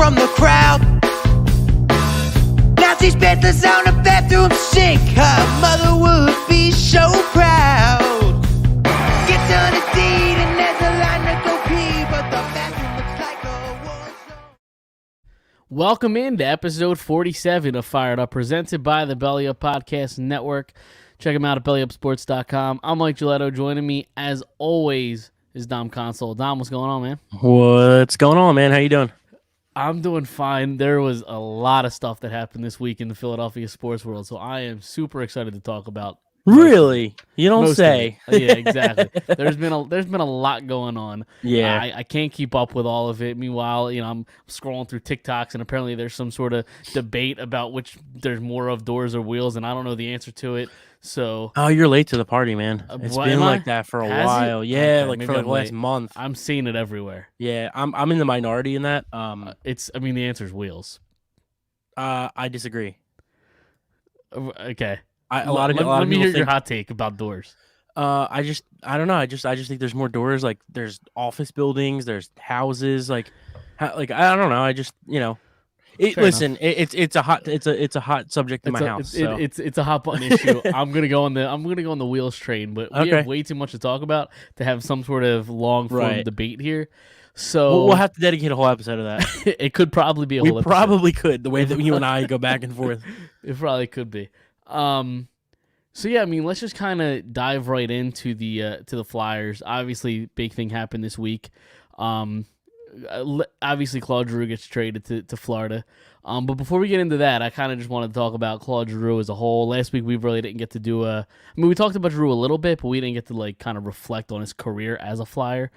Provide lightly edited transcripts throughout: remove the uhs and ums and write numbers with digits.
from the crowd. Now she spent the sound of bathroom sink. Her mother would be so proud. Gets on a deed and there's a line to go pee, but the bathroom looks like a war zone. Welcome into episode 47 of Phired Up, presented by the Belly Up Podcast Network. Check them out at bellyupsports.com. I'm Mike Giletto. Joining me, as always, is Dom Console. Dom, what's going on, man? What's going on, man? How you doing? I'm doing fine. There was a lot of stuff that happened this week in the Philadelphia sports world, so I am super excited to talk about. Really? You don't Most say. Yeah, exactly. There's been a lot going on. Yeah. I can't keep up with all of it. Meanwhile, I'm scrolling through TikToks, and apparently there's some sort of debate about which there's more of, doors or wheels, and I don't know the answer to it. So, Oh, you're late to the party, man. It's what, been am I? like that for a Has it? while. Yeah, Okay, like maybe for like I'm the last late. month. I'm seeing it everywhere. Yeah, I'm in the minority in that. The answer is wheels. I disagree. Okay. A lot of let people me hear your think, hot take about doors. I don't know. I just think there's more doors. Like there's office buildings, there's houses. I don't know. I just Fair listen. It's a hot subject in my house. It's a hot button issue. I'm gonna go on the wheels train, but we Okay. have way too much to talk about to have some sort of long form Right. debate here. So We'll have to dedicate a whole episode to that. it could probably be a We whole episode. probably could. The way that you and I go back and forth. It probably could be. So yeah, let's just kind of dive right into the Flyers. Obviously, big thing happened this week. Obviously, Claude Giroux gets traded to Florida. But before we get into that, I kind of just wanted to talk about Claude Giroux as a whole. Last week, we really didn't get to do we talked about Giroux a little bit, but we didn't get to kind of reflect on his career as a Flyer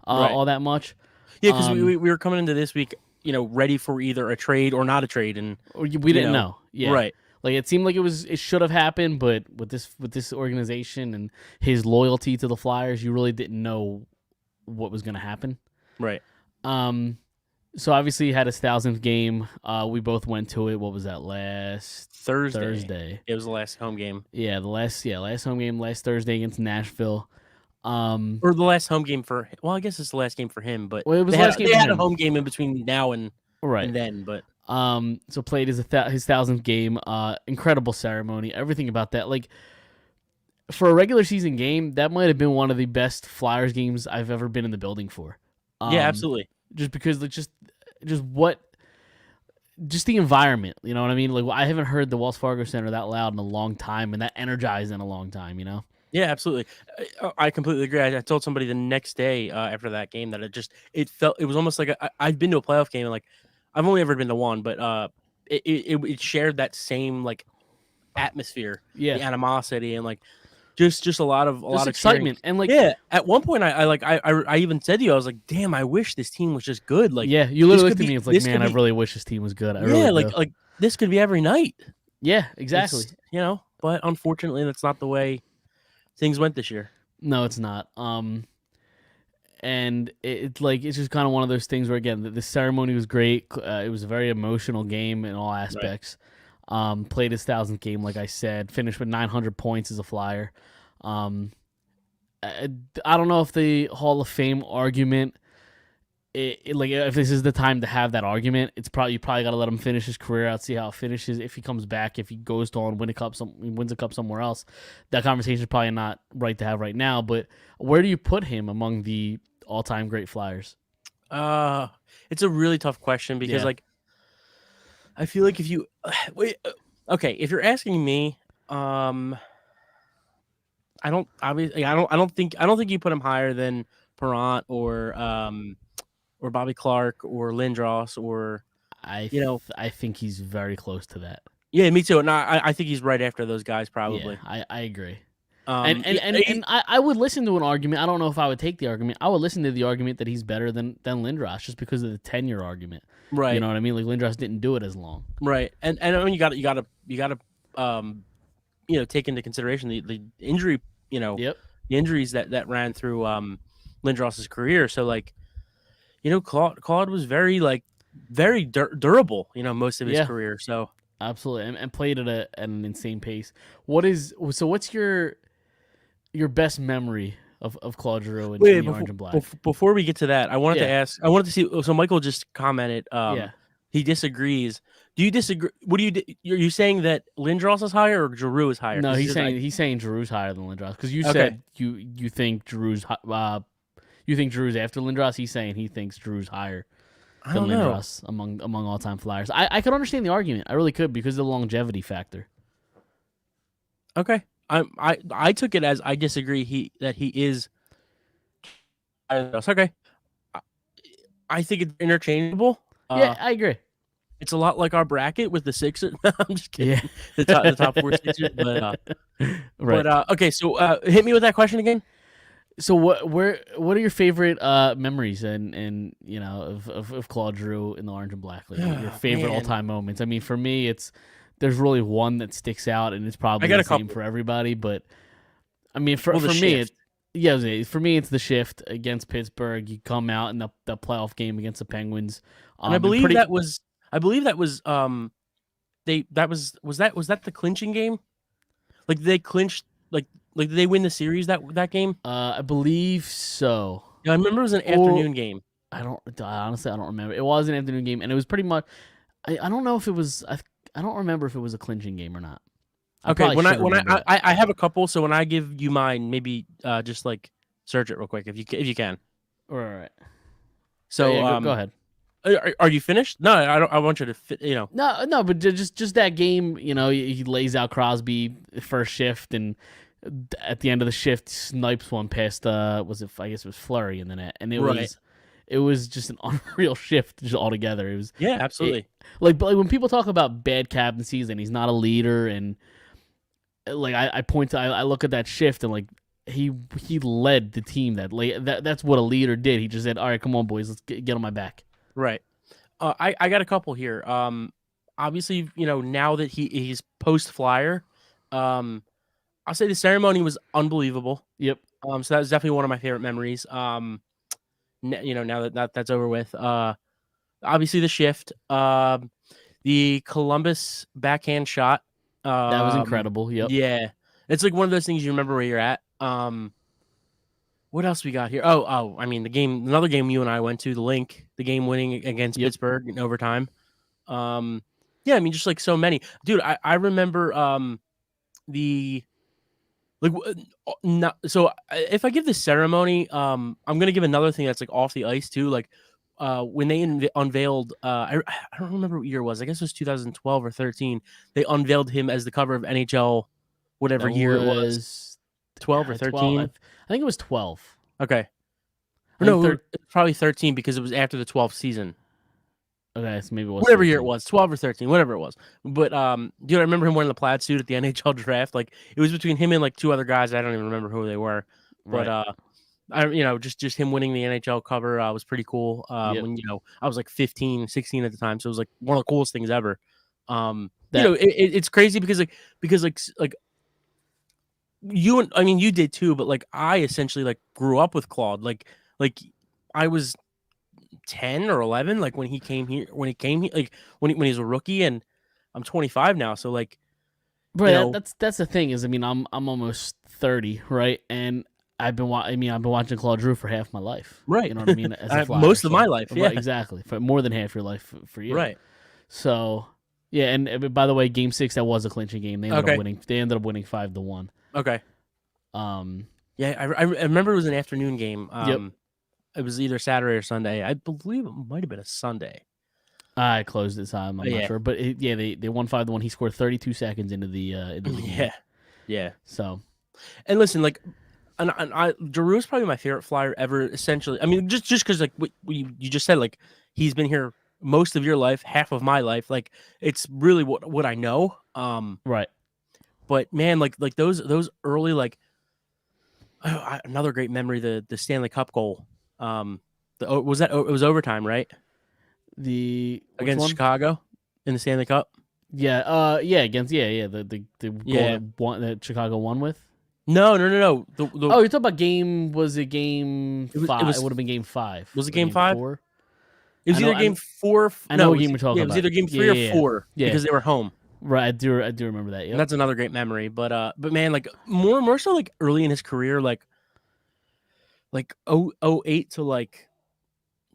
Right. all that much. Yeah, because we were coming into this week, ready for either a trade or not a trade, and We didn't know. Yeah. right. Like it seemed like it should have happened, but with this organization and his loyalty to the Flyers, you really didn't know what was going to happen. Right. So obviously he had his 1,000th game. We both went to it. What was that, last Thursday? It was the last home game. Yeah, last home game last Thursday against Nashville. Or the last home game for. Well, I guess it's the last game for him, but Well, it was they the last had, game they for had a him. home game in between now and Right. then, but So played his 1,000th game. Incredible ceremony. Everything about that. Like for a regular season game, that might have been one of the best Flyers games I've ever been in the building for. yeah, absolutely. Just because just the environment, you know what I mean? Like I haven't heard the Wells Fargo Center that loud in a long time and that energized in a long time, Yeah, absolutely. I completely agree. I told somebody the next day after that game that it was almost like I've been to a playoff game and like I've only ever been to one, but it shared that same like atmosphere, Yeah. the animosity, and like just a lot of excitement. And like yeah, at one point I even said to you, I was like, damn, I wish this team was just good. Like yeah, you this literally could looked at be- me and was like, this man, could I be- really wish this team was good. I yeah, really do. like this could be every night. Yeah, exactly. It's, but unfortunately that's not the way things went this year. No, it's not. And it's just kind of one of those things where again the ceremony was great. It was a very emotional game in all aspects. Played his 1,000th game, like I said. Finished with 900 points as a Flyer. I don't know if the Hall of Fame argument, if this is the time to have that argument, you probably got to let him finish his career out, see how it finishes. If he comes back, if he goes on wins a cup somewhere else, that conversation is probably not right to have right now. But where do you put him among the all-time great Flyers? It's a really tough question because Yeah. I feel like if you if you're asking me, I don't think you put him higher than Perrant or Bobby Clark or Lindros or I think he's very close to that. yeah, me too. And I think he's right after those guys probably. Yeah, I agree. Um, And I would listen to an argument. I don't know if I would take the argument. I would listen to the argument that he's better than Lindros just because of the tenure argument. right, You know what I mean? Like Lindros didn't do it as long. right, and I mean you got to take into consideration the injury, Yep. the injuries that ran through Lindros's career. So like, Claude was very durable, most of his Yeah. career. So Absolutely, and played at an insane pace. What's your best memory of Claude Giroux in the Orange and Black? before we get to that, I wanted Yeah. to ask. I wanted to see. So Michael just commented. Yeah. He disagrees. Do you disagree? What do you? Are you saying that Lindros is higher or Giroux is higher? No, 'Cause he he's says saying Giroux's higher than Lindros because you Okay. said you think Giroux's after Lindros. He's saying he thinks Giroux's higher I than don't know. Lindros among all time Flyers. I could understand the argument. I really could because of the longevity factor. Okay. I took it as I disagree. That he is higher than us. Okay. I I think it's interchangeable. Yeah, I agree. It's a lot like our bracket with the Sixers. I'm just kidding. Yeah, The top four Sixers, right. okay. So hit me with that question again. So what are your favorite memories and of Claude Giroux in the orange and black? Like your favorite Man. all time moments. I mean, for me, there's really one that sticks out, and it's probably got the a same couple. for everybody. But I mean, for Well, the me, shift. for me, it's the shift against Pittsburgh. You come out in the playoff game against the Penguins, And I believe that was was that the clinching game? Like they clinched like did they win the series that game? I believe so. Yeah, I remember it was an afternoon game. Honestly, I don't remember. It was an afternoon game, and it was pretty much. I don't know if it was. I don't remember if it was a clinching game or not. Okay, when I have a couple, so when I give you mine, maybe just like search it real quick if you can. All right. So yeah, go ahead. Are you finished? No, I don't. I want you to fit. No, but just that game. He lays out Crosby first shift, and at the end of the shift, snipes one past. I guess it was Fleury in the net, and it was just an unreal shift just altogether. It was absolutely. But when people talk about bad captaincies and he's not a leader, and like I look at that shift and like he led the team that's what a leader did. He just said, "All right, come on, boys, let's get on my back." Right. I got a couple here. Obviously, now that he's post Flyer, I'll say the ceremony was unbelievable. Yep. So that was definitely one of my favorite memories. Now that's over with. Obviously the shift. The Columbus backhand shot. That was incredible. Yep. Yeah. It's like one of those things you remember where you're at. What else we got here? I mean, another game you and I went to, the game winning against Pittsburgh in overtime. Yeah, I mean, just like so many, dude. I remember so if I give the ceremony, I'm gonna give another thing that's like off the ice too. Like when they unveiled, I don't remember what year it was. I guess it was 2012 or 13. They unveiled him as the cover of NHL, whatever year it was. 12 or 13. I think it was 12. Okay. No, probably 13 because it was after the 12th season. Okay, so maybe it was whatever 13. year it was, 12 or 13, whatever it was. But dude, I remember him wearing the plaid suit at the NHL draft. Like it was between him and like two other guys. I don't even remember who they were. But just him winning the NHL cover was pretty cool. When I was like 15, 16 at the time, so it was like one of the coolest things ever. It's crazy because you did too, but like I essentially like grew up with Claude. Like I was 10 or 11 like when he came here like when he was a rookie, and I'm 25 now, so like that's the thing is, I mean, I'm almost 30, right? And I've been watching Claude Giroux for half my life, right? You know what I mean? As a Flyer, most of my life, yeah, right, exactly, for more than half your life for you, right? So yeah, and by the way, Game 6 that was a clinching game. They ended up winning. They ended up winning 5-1. Okay. Yeah, I remember it was an afternoon game. It was either Saturday or Sunday. I believe it might have been a Sunday. I closed this time. I'm not sure, but they won 5-1. He scored 32 seconds into the game. Yeah. So, and listen, like, Giroux is probably my favorite Flyer ever. Essentially, I mean, just because like you just said, like he's been here most of your life, half of my life. Like it's really what I know. Right. But man, like those early another great memory, the Stanley Cup goal. It was overtime, right? Against Chicago in the Stanley Cup. Yeah. Against the goal that Chicago won with. No. Oh, you're talking about game? Was it game 5? It would have been game 5. Was it game 5? 4? It was either game 4. I know what game we're talking about. It was either game 3 or 4 because they were home. Right, I do remember that. Yeah, that's another great memory. But man, like more so like early in his career, like 08 to like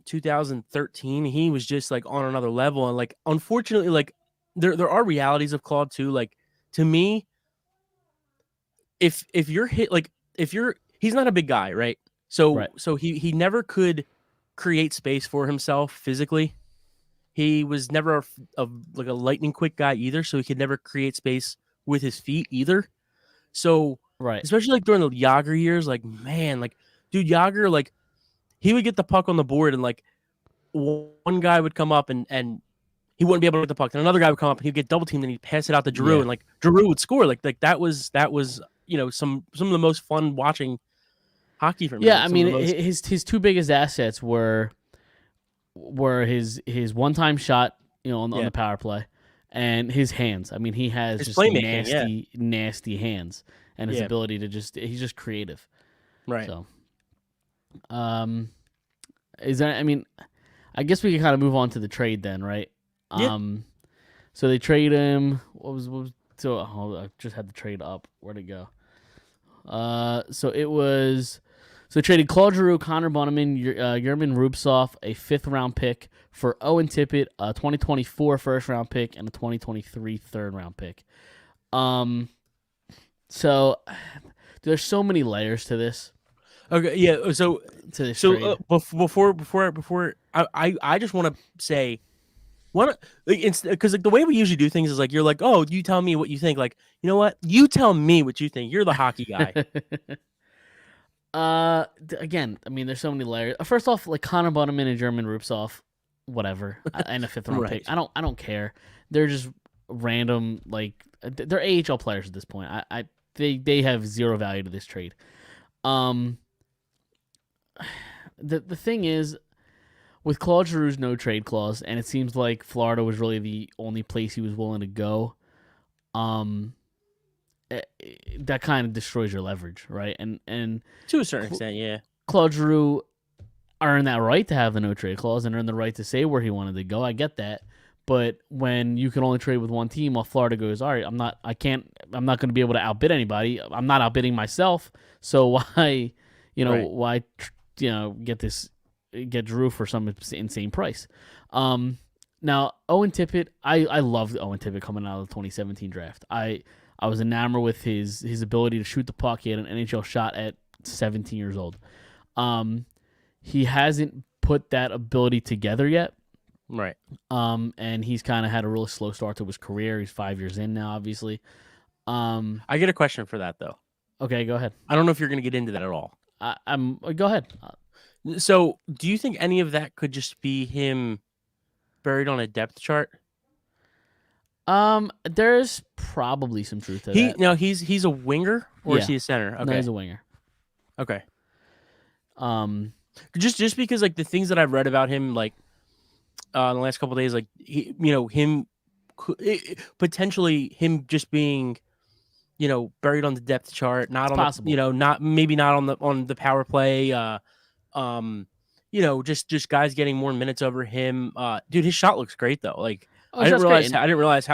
2013, he was just like on another level. And like, unfortunately, like there are realities of Claude too. Like to me, if you're hit, like if you're, he's not a big guy, right? So Right. he never could create space for himself physically. He was never like a lightning quick guy either, so he could never create space with his feet either. So Right. especially like during the Yager years, like man, like dude, Yager, like he would get the puck on the board and like one guy would come up and he wouldn't be able to get the puck. Then another guy would come up and he'd get double teamed and he'd pass it out to Drew Yeah. and like Drew would score. Like that was you know some of the most fun watching hockey for me. Yeah, Like, I some of mean, the most- his two biggest assets were his one time shot, on Yeah. the power play, and his hands. I mean, he has His just playmaking, nasty hands, and his Yeah. ability to he's just creative. right. So, is there? I mean, I guess we can kind of move on to the trade then, right? Yeah. So they trade him. What was so? Oh, I just had the trade up. Where'd it go? So it was. So they traded Claude Giroux, Connor Bunnaman, Yerman Rubtsov, a 5th-round pick for Owen Tippett, a 2024 first-round pick, and a 2023 third-round pick. So there's so many layers to this. Okay. Yeah. So To this trade. before I just want to say one, because like the way we usually do things is like you're like, oh, you tell me what you think. Like, you know what, you tell me what you think. You're the hockey guy. Again, I mean, there's so many layers. First off, like Connor Bunnaman and German Rubtsov, whatever, and a 5th-round pick. I don't care. They're just random. Like they're AHL players at this point. They have zero value to this trade. The thing is, with Claude Giroux's no trade clause, and it seems like Florida was really the only place he was willing to go. That kind of destroys your leverage, right? And To a certain extent, yeah. Claude Giroux earned that right to have the no trade clause and earned the right to say where he wanted to go. I get that, but when you can only trade with one team, while Florida goes, all right, I'm not going to be able to outbid anybody. I'm not outbidding myself. So why, Right. get Giroux for some insane price? Now Owen Tippett, I loved Owen Tippett coming out of the 2017 draft. I was enamored with his ability to shoot the puck. He had an NHL shot at 17 years old. He hasn't put that ability together yet. Right. And he's kind of had a really slow start to his career. He's 5 years in now, obviously. I get a question for that though. Okay, go ahead. I don't know if you're going to get into that at all. Go ahead. So, do you think any of that could just be him buried on a depth chart? There's probably some truth to that. No, he's a winger or is Yeah. he a center? Okay. No, he's a winger. Okay. Um, Just because like the things that I've read about him, like in the last couple of days, like potentially him just being, buried on the depth chart, not It's on possible. not on the power play. Just guys getting more minutes over him. Dude, his shot looks great though. Like I didn't realize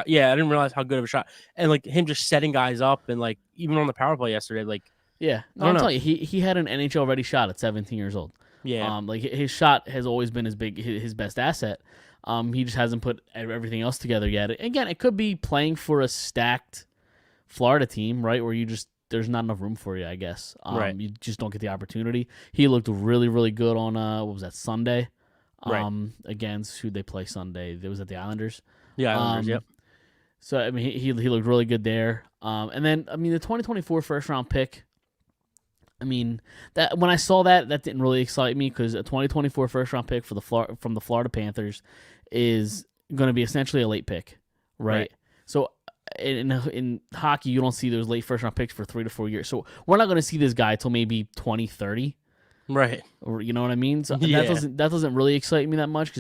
how good of a shot, and like him just setting guys up, and like even on the power play yesterday, like Yeah, I don't I'll know. tell you, he had an NHL ready shot at 17 years old. yeah, Like his shot has always been his best asset. He just hasn't put everything else together yet. Again, it could be playing for a stacked Florida team, right, where there's not enough room for you, I guess. Right. You just don't get the opportunity. He looked really, really good on what was that, Sunday? Right. Against who they play Sunday? It was at the Islanders. Islanders, yep. So I mean, he looked really good there. And then I mean, the 2024 first-round pick. I mean, that when I saw that didn't really excite me because a 2024 first-round pick from the Florida Panthers is going to be essentially a late pick, right? So in hockey, you don't see those late first-round picks for 3 to 4 years. So we're not going to see this guy till maybe 2030. Right. Or you know what I mean? So Yeah. that doesn't really excite me that much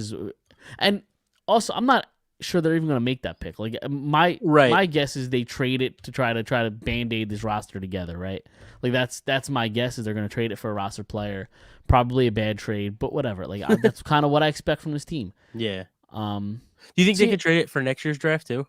and also I'm not sure they're even going to make that pick. Like my guess is they trade it to try to band-aid this roster together, right? Like that's my guess is they're going to trade it for a roster player, probably a bad trade, but whatever. Like that's kind of what I expect from this team. Yeah. Do Do you think they could trade it for next year's draft too?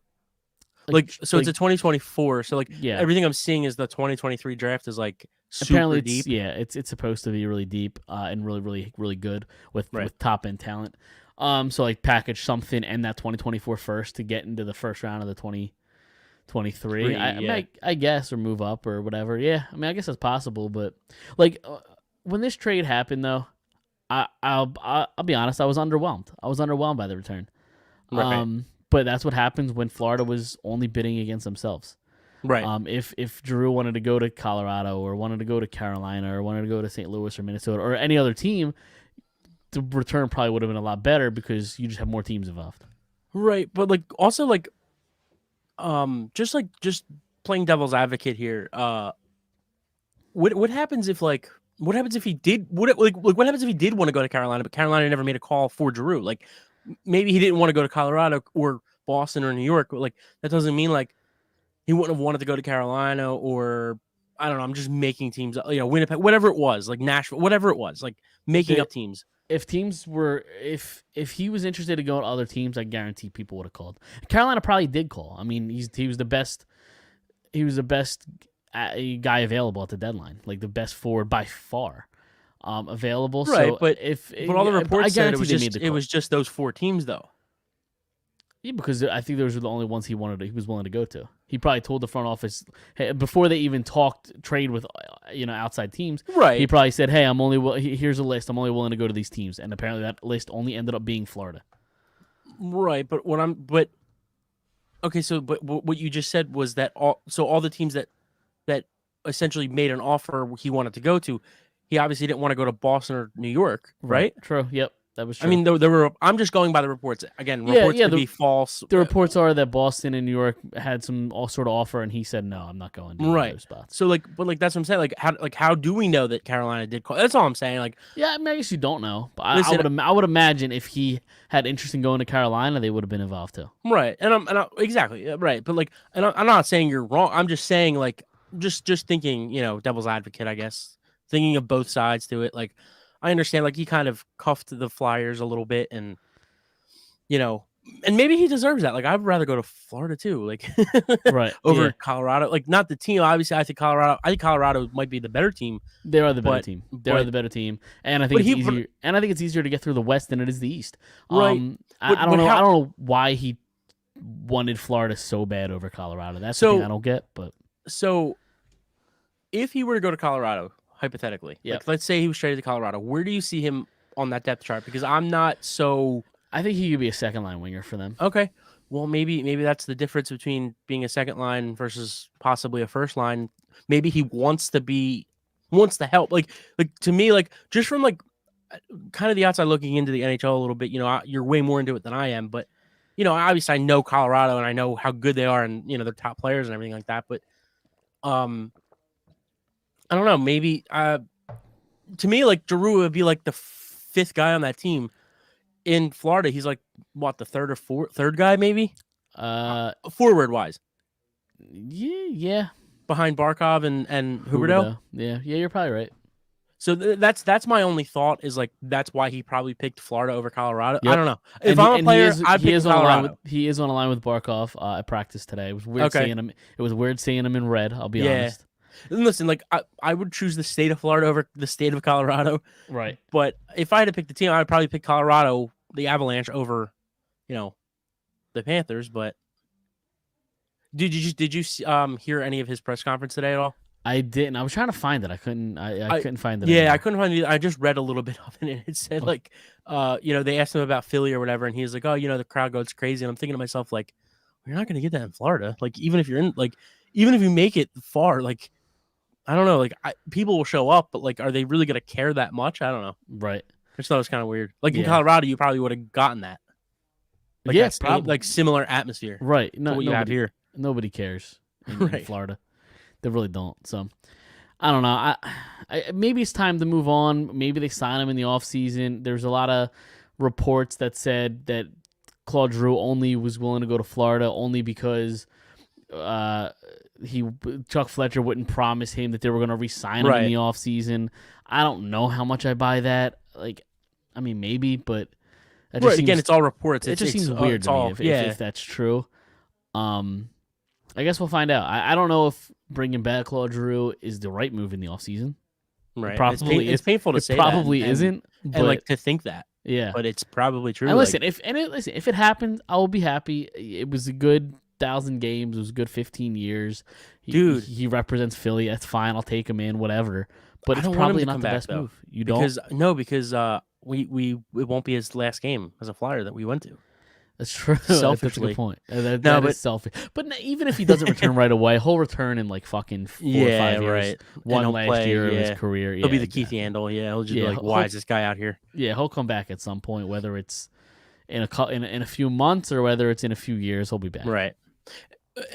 It's a 2024. So like yeah. everything I'm seeing is the 2023 draft is like super Apparently, deep. it's supposed to be really deep and really, really, really good with Right. top end talent. So like package something and that 2024 first to get into the first round of the 2023. I guess, or move up or whatever. Yeah, I mean, I guess that's possible. But like when this trade happened, though, I'll be honest, I was underwhelmed. I was underwhelmed by the return. Right. But that's what happens when Florida was only bidding against themselves. Right. If Drew wanted to go to Colorado or wanted to go to Carolina or wanted to go to St. Louis or Minnesota or any other team, the return probably would have been a lot better because you just have more teams involved. Right. But like also like just playing devil's advocate here. What happens if like what happens if he did what happens if he did want to go to Carolina, but Carolina never made a call for Drew? Like maybe he didn't want to go to Colorado or Boston or New York, but like that doesn't mean like he wouldn't have wanted to go to Carolina or I don't know. I'm just making teams, Winnipeg, whatever it was, like Nashville, whatever it was, like making up teams. If teams were, if he was interested to go to other teams, I guarantee people would have called. Carolina probably did call. I mean, he was the best. He was the best guy available at the deadline, like the best forward by far available. Right, so but all the reports said it was just those 4 teams though. Yeah, because I think those were the only ones he was willing to go to. He probably told the front office before they even talked trade with outside teams. Right. He probably said, "Hey, here's a list. I'm only willing to go to these teams." And apparently that list only ended up being Florida. Right, but okay, so but what you just said was that all the teams that essentially made an offer he wanted to go to, he obviously didn't want to go to Boston or New York, right? True. Yep. That was true. I mean, there were. I'm just going by the reports. Again, reports could be false. The reports are that Boston and New York had some all sort of offer, and he said, "No, I'm not going to those spots." So, that's what I'm saying. How do we know that Carolina did call? That's all I'm saying. Like, yeah, I mean, I guess you don't know, but I would imagine if he had interest in going to Carolina, they would have been involved too. Right, exactly right. But I'm not saying you're wrong. I'm just saying just thinking, devil's advocate, I guess, thinking of both sides to it, like. I understand, he kind of cuffed the Flyers a little bit, and and maybe he deserves that. Like, I'd rather go to Florida too, right over Colorado. Like, not the team. Obviously, I think Colorado might be the better team. They are the better team. They are the better team, and I think it's easier. And I think it's easier to get through the West than it is the East. Right. I don't know. I don't know why he wanted Florida so bad over Colorado. That's the thing I don't get. But so, if he were to go to Colorado. Hypothetically, let's say he was traded to Colorado. Where do you see him on that depth chart? Because I'm not so. I think he could be a second line winger for them. Okay, well maybe that's the difference between being a second line versus possibly a first line. Maybe he wants to help. Like to me, just from kind of the outside looking into the NHL a little bit. You're way more into it than I am, but obviously I know Colorado and I know how good they are and their top players and everything like that. But I don't know. Maybe to me, Giroux would be the 5th guy on that team. In Florida, he's what, the 3rd or 4th guy, maybe. Forward wise. Yeah. Behind Barkov and Huberdeau. Yeah, you're probably right. So that's my only thought is that's why he probably picked Florida over Colorado. Yep. I don't know. If I'm a player, I'd pick Colorado. He is on a line with Barkov at practice today. It was weird seeing him. It was weird seeing him in red. I'll be honest. And listen, I would choose the state of Florida over the state of Colorado. Right. But if I had to pick the team, I would probably pick Colorado, the Avalanche, over, the Panthers. But did you hear any of his press conference today at all? I didn't. I was trying to find it. I couldn't. I couldn't find it. Yeah, anymore. I couldn't find it. I just read a little bit of it, and it said they asked him about Philly or whatever, and he was like, "Oh, the crowd goes crazy." And I'm thinking to myself, you're not going to get that in Florida. Even if you're in, even if you make it far, I don't know. People will show up, but are they really going to care that much? I don't know. Right. I just thought it was kind of weird. In Colorado, you probably would have gotten that. Probably similar atmosphere. Right. No, what you have here. Nobody cares in Florida. They really don't. So I don't know. I maybe it's time to move on. Maybe they sign him in the offseason. There's a lot of reports that said that Claude Giroux only was willing to go to Florida only because Chuck Fletcher wouldn't promise him that they were going to re-sign him in the offseason. I don't know how much I buy that. I mean, maybe, but again, it's all reports. It just seems weird to me if that's true. I guess we'll find out. I don't know if bringing back Claude Giroux is the right move in the offseason. Right. Probably it's painful to it say probably that, and, isn't, but and like to think that, yeah. but it's probably true. And Like, listen, if it happens, I will be happy. It was a good 1,000 games. It was a good 15 years. Dude. He represents Philly. That's fine. I'll take him in, whatever. But I it's don't want him probably to not come the back, best though, move. You because don't? because we it won't be his last game as a Flyer that we went to. That's true. That's a Selfishly. good point. That No, is but- selfish. But even if he doesn't return right away, he'll return in like fucking 4 or 5 years. right. One And he'll last play, year of yeah. his career. He'll be the exactly. Keith Yandel. Yeah, he'll just Yeah, be like, why is this guy out here? Yeah, he'll come back at some point, whether it's in a few months or whether it's in a few years. He'll be back. Right.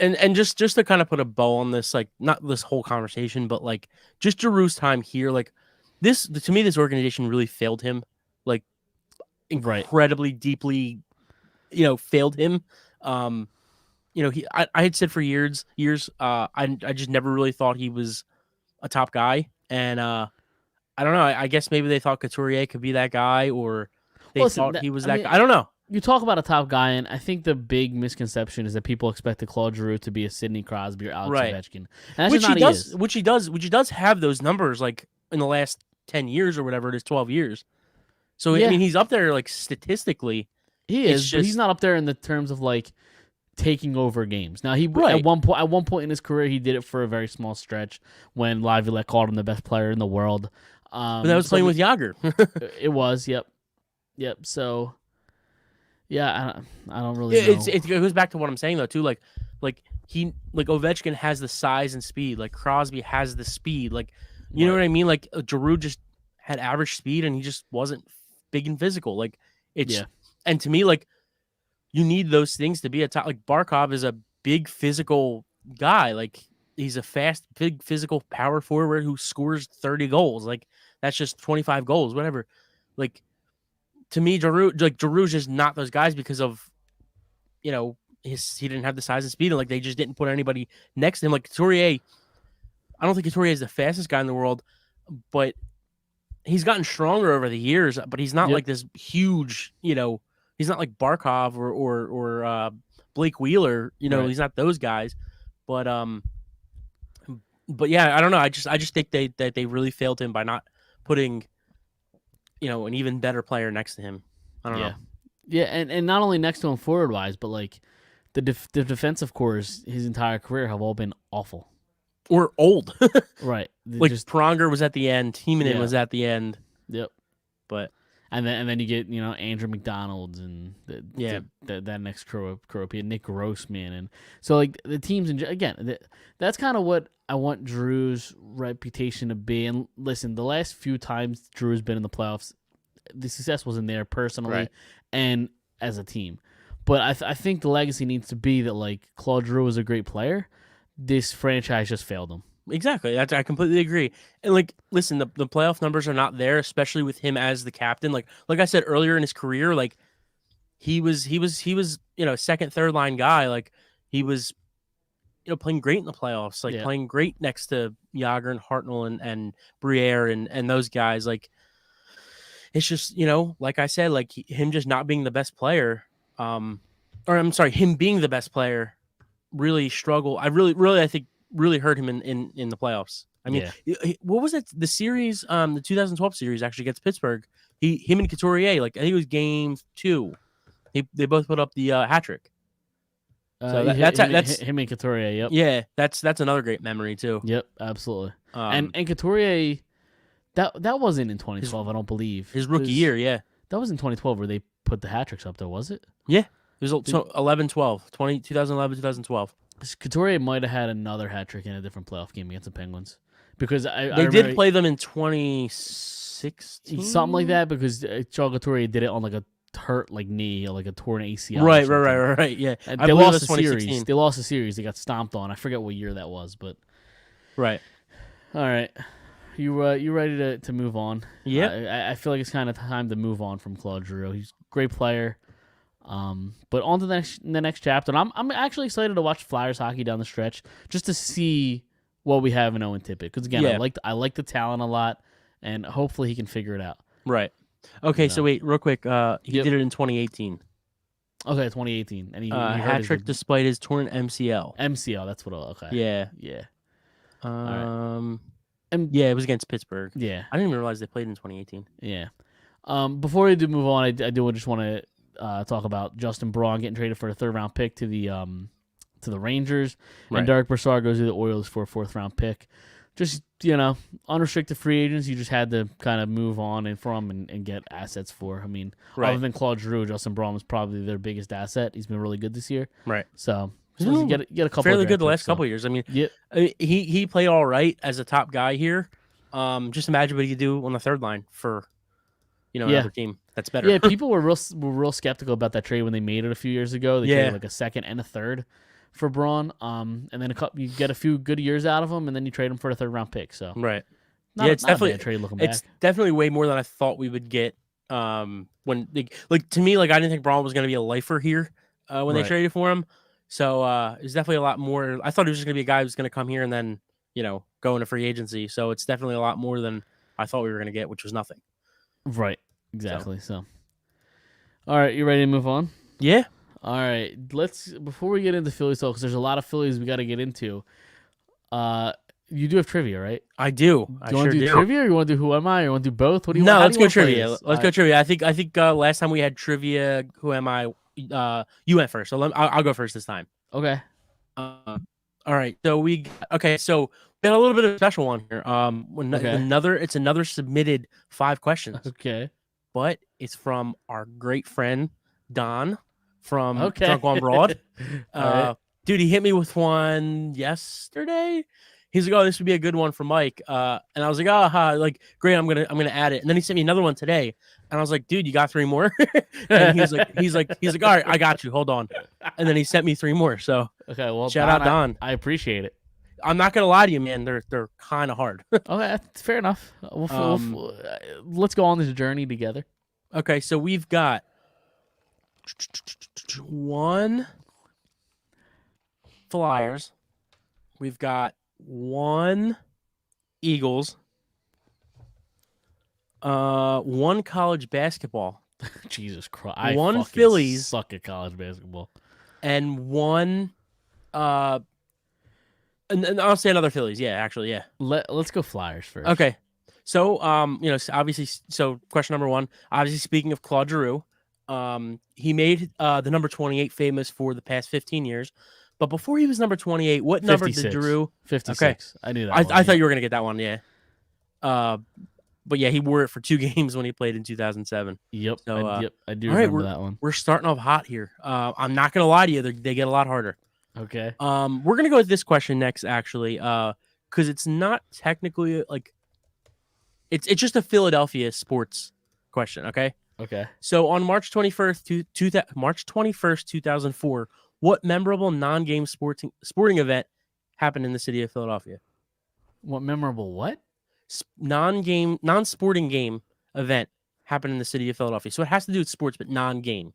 And just to kind of put a bow on this, like not this whole conversation, but like just Giroux's time here, like this to me, this organization really failed him, like incredibly deeply, failed him. I had said for years, I just never really thought he was a top guy, and I don't know. I guess maybe they thought Couturier could be that guy, or they thought he was that guy. I don't know. You talk about a top guy, and I think the big misconception is that people expected Claude Giroux to be a Sidney Crosby or Alex Ovechkin. And that's Which just not he does. is. Which he does have those numbers like in the last 10 years or whatever it is, 12 years. So Yeah. I mean, he's up there like statistically. He It's is, but he's just- not up there in the terms of like taking over games. Now he Right. at one point in his career he did it for a very small stretch when Laviolette called him the best player in the world. But that was so playing with Yager. It was, yep. So yeah, I don't really know. It goes back to what I'm saying though too. Like Ovechkin has the size and speed. Like Crosby has the speed. Like you know what I mean. Like Giroux just had average speed and he just wasn't big and physical. Like it's and to me like you need those things to be a top. Like Barkov is a big physical guy. Like he's a fast, big physical power forward who scores 30 goals. Like that's just 25 goals, whatever. Like to me, Giroux's just not those guys because of, he didn't have the size and speed, and like they just didn't put anybody next to him. Like Couturier, I don't think Couturier is the fastest guy in the world, but he's gotten stronger over the years. But he's not like this huge, he's not like Barkov or Blake Wheeler. He's not those guys. But yeah, I don't know. I just think they really failed him by not putting, an even better player next to him. I don't know. Yeah, and not only next to him forward wise, but like the defensive cores his entire career have all been awful or old. Right. Like Pronger was at the end, Timonen was at the end. Yep. But and then you get Andrew McDonald's and that next crew up here, Nick Grossman, and so like the teams again that's kind of what I want Drew's reputation to be. And listen, the last few times Drew's been in the playoffs, the success wasn't there personally and as a team. But I think the legacy needs to be that like Claude Giroux is a great player. This franchise just failed him. Exactly. I completely agree. And like, listen, the playoff numbers are not there, especially with him as the captain. Like I said earlier in his career, like he was second, third line guy. Like he was, playing great in the playoffs, like playing great next to Yager and Hartnell and Briere and those guys. Like it's just, like I said, like him just not being the best player, him being the best player really struggled. I think really hurt him in the playoffs. I mean, what was it? The series, the 2012 series actually against Pittsburgh. Him and Couturier, like I think it was game 2. They both put up the hat trick. So that's him and Couturier. Yep. Yeah, that's another great memory too. Yep, absolutely. And Couturier, that wasn't in 2012, I don't believe. His rookie year, yeah. That was in 2012 where they put the hat tricks up there, was it? Yeah. It was 11-12, 2011, 2012. Couturier might have had another hat trick in a different playoff game against the Penguins because they did play them in 2016, something like that. Because Charles Couturier did it on like a hurt knee, or like a torn ACL. Right. Yeah, and they lost the series. They lost the series. They got stomped on. I forget what year that was, but right. All right, you ready to move on? Yeah, I feel like it's kind of time to move on from Claude Giroux. He's a great player. But on to the next chapter. And I'm actually excited to watch Flyers hockey down the stretch just to see what we have in Owen Tippett. Because again, I like the talent a lot, and hopefully he can figure it out. Right. Okay. So wait, real quick. He did it in 2018. Okay, 2018, and he hurt Hat his trick despite his torn MCL. MCL. That's what. Okay. Yeah. Yeah. Um. And Yeah, it was against Pittsburgh. yeah. I didn't even realize they played in 2018. Yeah. Before we do move on, I do just want to talk about Justin Braun getting traded for a 3rd-round pick to the Rangers, Right. and Derek Brassard goes to the Orioles for a 4th-round pick. Just unrestricted free agents, you just had to kind of move on and get assets for. I mean, other than Claude Giroux, Justin Braun was probably their biggest asset. He's been really good this year. Right. So He's get a couple fairly of good the draft last picks, couple of years. I mean, Yep. he played all right as a top guy here. Just imagine what he could do on the 3rd line for, another team that's better. Yeah, people were real skeptical about that trade when they made it a few years ago. They traded like a 2nd and a 3rd for Braun. And then you get a few good years out of him, and then you trade him for a 3rd-round pick. So Right. it's definitely a bad trade looking back. It's definitely way more than I thought we would get. When to me, I didn't think Braun was going to be a lifer here when they traded for him. So it's definitely a lot more. I thought he was just going to be a guy who's going to come here and then go into free agency. So it's definitely a lot more than I thought we were going to get, which was nothing. Right. Exactly. So, all right, you ready to move on? Yeah. All right. Before we get into Phillies talk, because there's a lot of Phillies we got to get into. You do have trivia, right? I do. Do you want to do trivia, or you want to do Who Am I, or you want to do both? What do you No, want? let's go trivia. Let's go trivia. I think last time we had trivia, Who Am I? You went first, so I'll go first this time. Okay. All right. So we got a little bit of a special one here. It's another submitted 5 questions. Okay. But it's from our great friend Don from Drunk on Broad. Right. Dude, he hit me with one yesterday. He's like, "Oh, this would be a good one for Mike," and I was like, great, I'm gonna add it." And then he sent me another one today, and I was like, "Dude, you got 3 more?" And he's like, "All right, I got you. Hold on." And then he sent me 3 more. So okay, well, shout out Don. I appreciate it. I'm not gonna lie to you, man. They're kind of hard. Okay, that's fair enough. Let's go on this journey together. Okay, so we've got 1 Flyers. We've got 1 Eagles. 1 college basketball. Jesus Christ! I 1 fucking Phillies. Suck at college basketball. And 1. And I'll say another Phillies. Yeah, actually, yeah. Let's go Flyers first. Okay. So, obviously, question number 1. Obviously, speaking of Claude Giroux, he made the number 28 famous for the past 15 years. But before he was number 28, what number 56. did Giroux? 56. Okay. I knew that. I thought you were gonna get that one. Yeah. But yeah, he wore it for 2 games when he played in 2007. Yep. So, I do all right, remember that one. We're starting off hot here. I'm not gonna lie to you; they get a lot harder. Okay. We're gonna go with this question next, actually, because it's not technically it's just a Philadelphia sports question. Okay. Okay. So on March 21st, 2004, what memorable non-game sporting event happened in the city of Philadelphia? What memorable what? Non-sporting game event happened in the city of Philadelphia. So it has to do with sports, but non-game.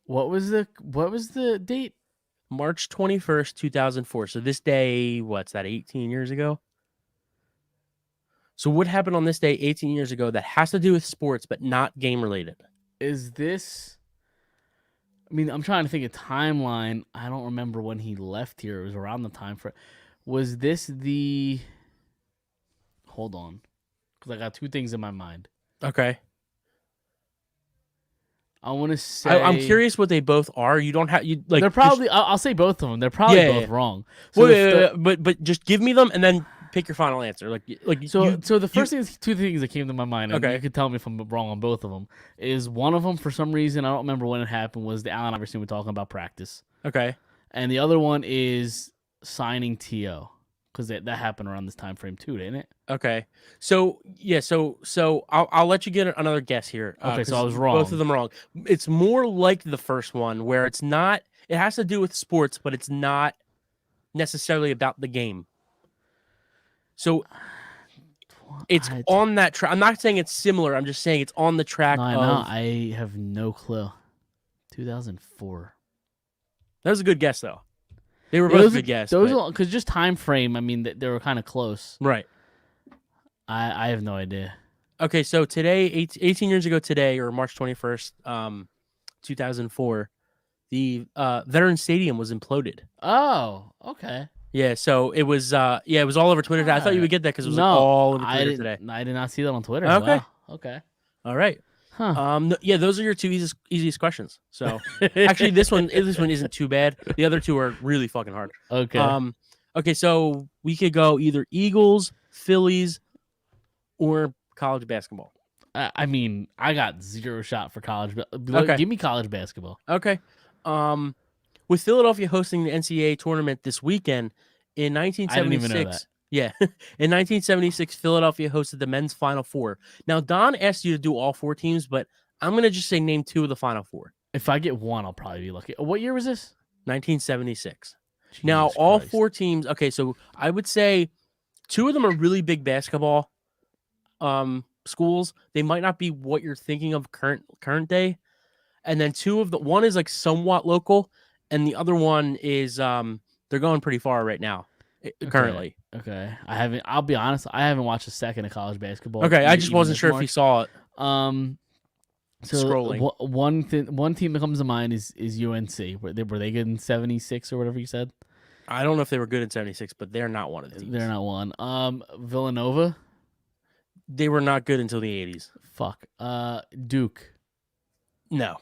What was the date? March 21st, 2004. So this day, what's that, 18 years ago? So what happened on this day 18 years ago that has to do with sports, but not game related? Is this... I mean, I'm trying to think of timeline. I don't remember when he left here. It was around the time for... Was this the... Hold on. Because I got 2 things in my mind. Okay. I want to say... I'm curious what they both are. You don't have... They're probably... I'll say both of them. They're probably both wrong. So but just give me them and then pick your final answer. So the first thing, 2 things that came to my mind, and you could tell me if I'm wrong on both of them, is one of them, for some reason, I don't remember when it happened, was the Allen Iverson we're talking about practice. Okay. And the other one is signing T.O., because that happened around this time frame too, didn't it? Okay. So, yeah, so I'll let you get another guess here. Okay, so I was wrong. Both of them wrong. It's more like the first one, where it's not... It has to do with sports, but it's not necessarily about the game. So it's on that track. I'm not saying it's similar. I'm just saying it's on the track. No, I have no clue. 2004. That was a good guess, though. They were both good guess. Because just time frame, I mean, they were kind of close. Right. I have no idea. Okay, so today, 18 years ago today, or March 21st, 2004, the Veterans Stadium was imploded. Oh, okay. Yeah, so it was it was all over Twitter. I thought you would get that because it was like No, all over I Twitter didn't. today. I did not see that on Twitter. Okay. Wow. Okay. All right. Huh. Yeah, those are your two easiest questions. So actually, this one isn't too bad. The other two are really fucking hard. Okay. Okay, so we could go either Eagles, Phillies, or college basketball. I mean, I got zero shot for college. Okay. Give me college basketball. Okay. With Philadelphia hosting the NCAA tournament this weekend in I didn't even know 1976. Yeah. In 1976, Philadelphia hosted the men's Final Four. Now, Don asked you to do all 4 teams, but I'm going to just say name 2 of the Final 4. If I get one, I'll probably be lucky. What year was this? 1976. Now, Jesus all Christ. 4 teams. Okay, so I would say 2 of them are really big basketball schools. They might not be what you're thinking of current day. And then one is like somewhat local, and the other one is they're going pretty far right now currently. Okay. I'll be honest, I haven't watched a second of college basketball. Okay, I just even wasn't this sure if you March. saw it. So Scrolling. one team that comes to mind is UNC. Were they good in 76 or whatever you said? I don't know if they were good in 76, but they're not one of the teams. They're not one. Villanova. They were not good until the 80s. Fuck. Duke. No.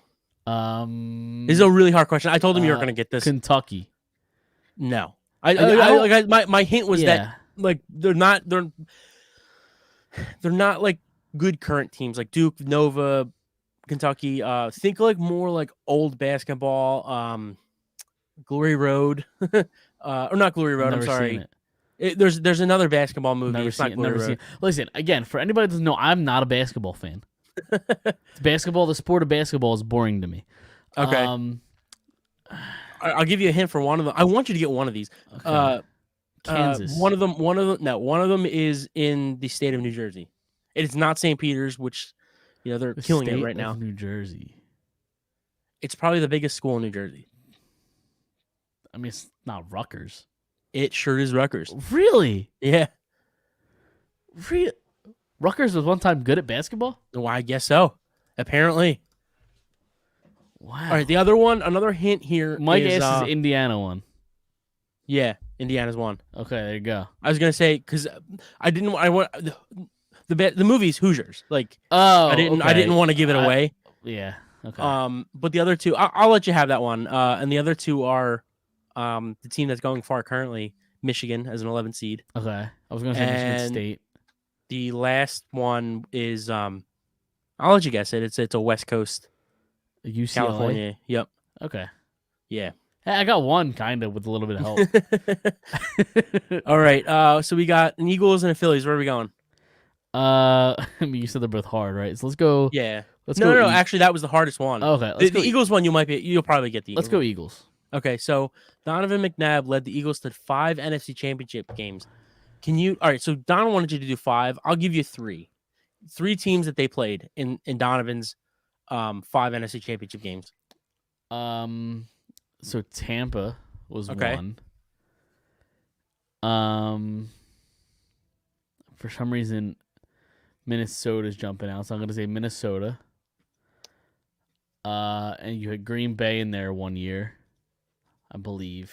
This is a really hard question. I told them you were going to get this. Kentucky. No. My hint was that like they're not like good current teams like Duke, Nova, Kentucky. Think like more like old basketball. Glory Road, or not Glory Road. I'm sorry. There's another basketball movie. Never It's not seen, Glory never Road. seen. Listen, again, for anybody that doesn't know, I'm not a basketball fan. Basketball, the sport of basketball, is boring to me. Okay. I'll give you a hint for one of them. I want you to get one of these. Okay. Kansas. One of them is in the state of New Jersey. It is not St. Peter's, which they're The killing it state right of now. New Jersey. It's probably the biggest school in New Jersey. I mean, it's not Rutgers. It sure is Rutgers. Really? Yeah. Rutgers was one time good at basketball? Well, I guess so. Apparently. Wow. All right. The other one, another hint here. Mike is, asks Indiana one. Yeah, Indiana's one. Okay, there you go. I was gonna say because I want the movie's Hoosiers. Like, Oh, I didn't want to give it away. Yeah. Okay. But the other two, I'll let you have that one. And the other two are, the team that's going far currently, Michigan as an 11 seed. Okay. I was gonna say Michigan and State. The last one is, I'll let you guess it. It's a West Coast, UCLA. California. Yep. Okay. Yeah. Hey, I got one kind of with a little bit of help. All right. So we got an Eagles and a Phillies. Where are we going? I mean, you said they're both hard, right? So let's go. Yeah. Let's No. go. Actually, that was the hardest one. Okay. The Eagles one, you'll probably get the Eagles. Let's go Eagles. Okay. So Donovan McNabb led the Eagles to 5 NFC Championship games. All right. So Don wanted you to do 5. I'll give you 3. 3 teams that they played in Donovan's 5 NFC Championship games. So Tampa was Okay. one. For some reason, Minnesota's jumping out, so I'm gonna say Minnesota. And you had Green Bay in there one year, I believe.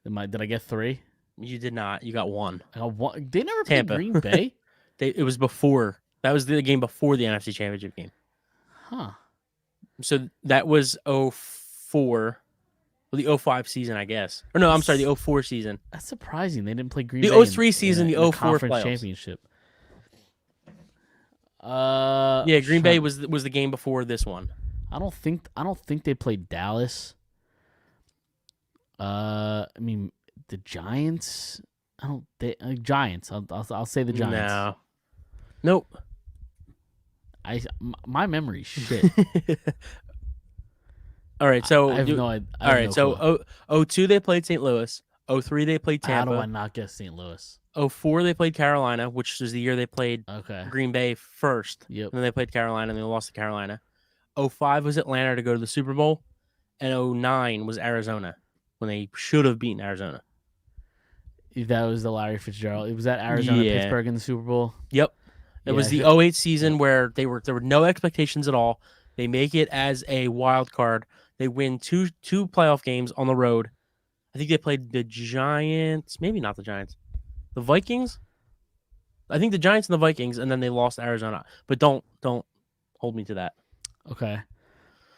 Did I get 3? You did not. You got 1. I got 1. They never played Tampa. Green Bay. It was before. That was the game before the NFC Championship game. Huh. So that was 04. Well, the 05 season, I guess. Or no, I'm sorry, the 04 season. That's surprising. They didn't play Green The Bay. 03 season, the in 04 conference playoffs. championship. Yeah, Green Bay was the game before this one. I don't think they played Dallas. I mean the Giants. Giants. I'll say the Giants. No. Nope. My memory's shit. All right, so I have no idea. all right, so 02 they played St. Louis. 03 they played How do I Tampa. not guess St. Louis? 04 they played Carolina, which was the year they played Okay. Green Bay first. Yep. And then they played Carolina, and they lost to Carolina. 05 was Atlanta to go to the Super Bowl, and 09 was Arizona when they should have beaten Arizona. That was the Larry Fitzgerald. It was at Arizona, Yeah. Pittsburgh in the Super Bowl. Yep. It was the Yeah. 08 season where there were no expectations at all. They make it as a wild card. They win two playoff games on the road. I think they played the Giants, maybe not the Giants, the Vikings. I think the Giants and the Vikings, and then they lost to Arizona. But don't hold me to that. Okay.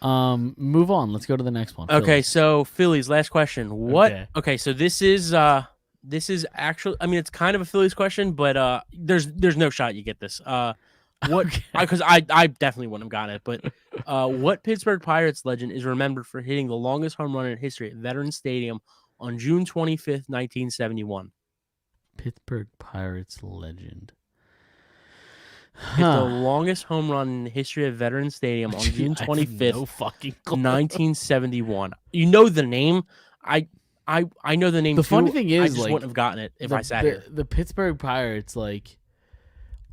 Move on. Let's go to the next one. Okay, Phillies. so Phillies. Last question. What? Okay. Okay, so this is actually. I mean, it's kind of a Phillies question, but there's no shot you get this. What? Okay. Because I definitely wouldn't have gotten it. But what Pittsburgh Pirates legend is remembered for hitting the longest home run in history at Veterans Stadium on June 25th, 1971? Pittsburgh Pirates legend. Hit the longest home run in the history of Veterans Stadium on June 25th, No fucking clue. 1971. You know the name. I know the name. The too. funny thing I is, just like, wouldn't have gotten it if I sat here. The Pittsburgh Pirates, like,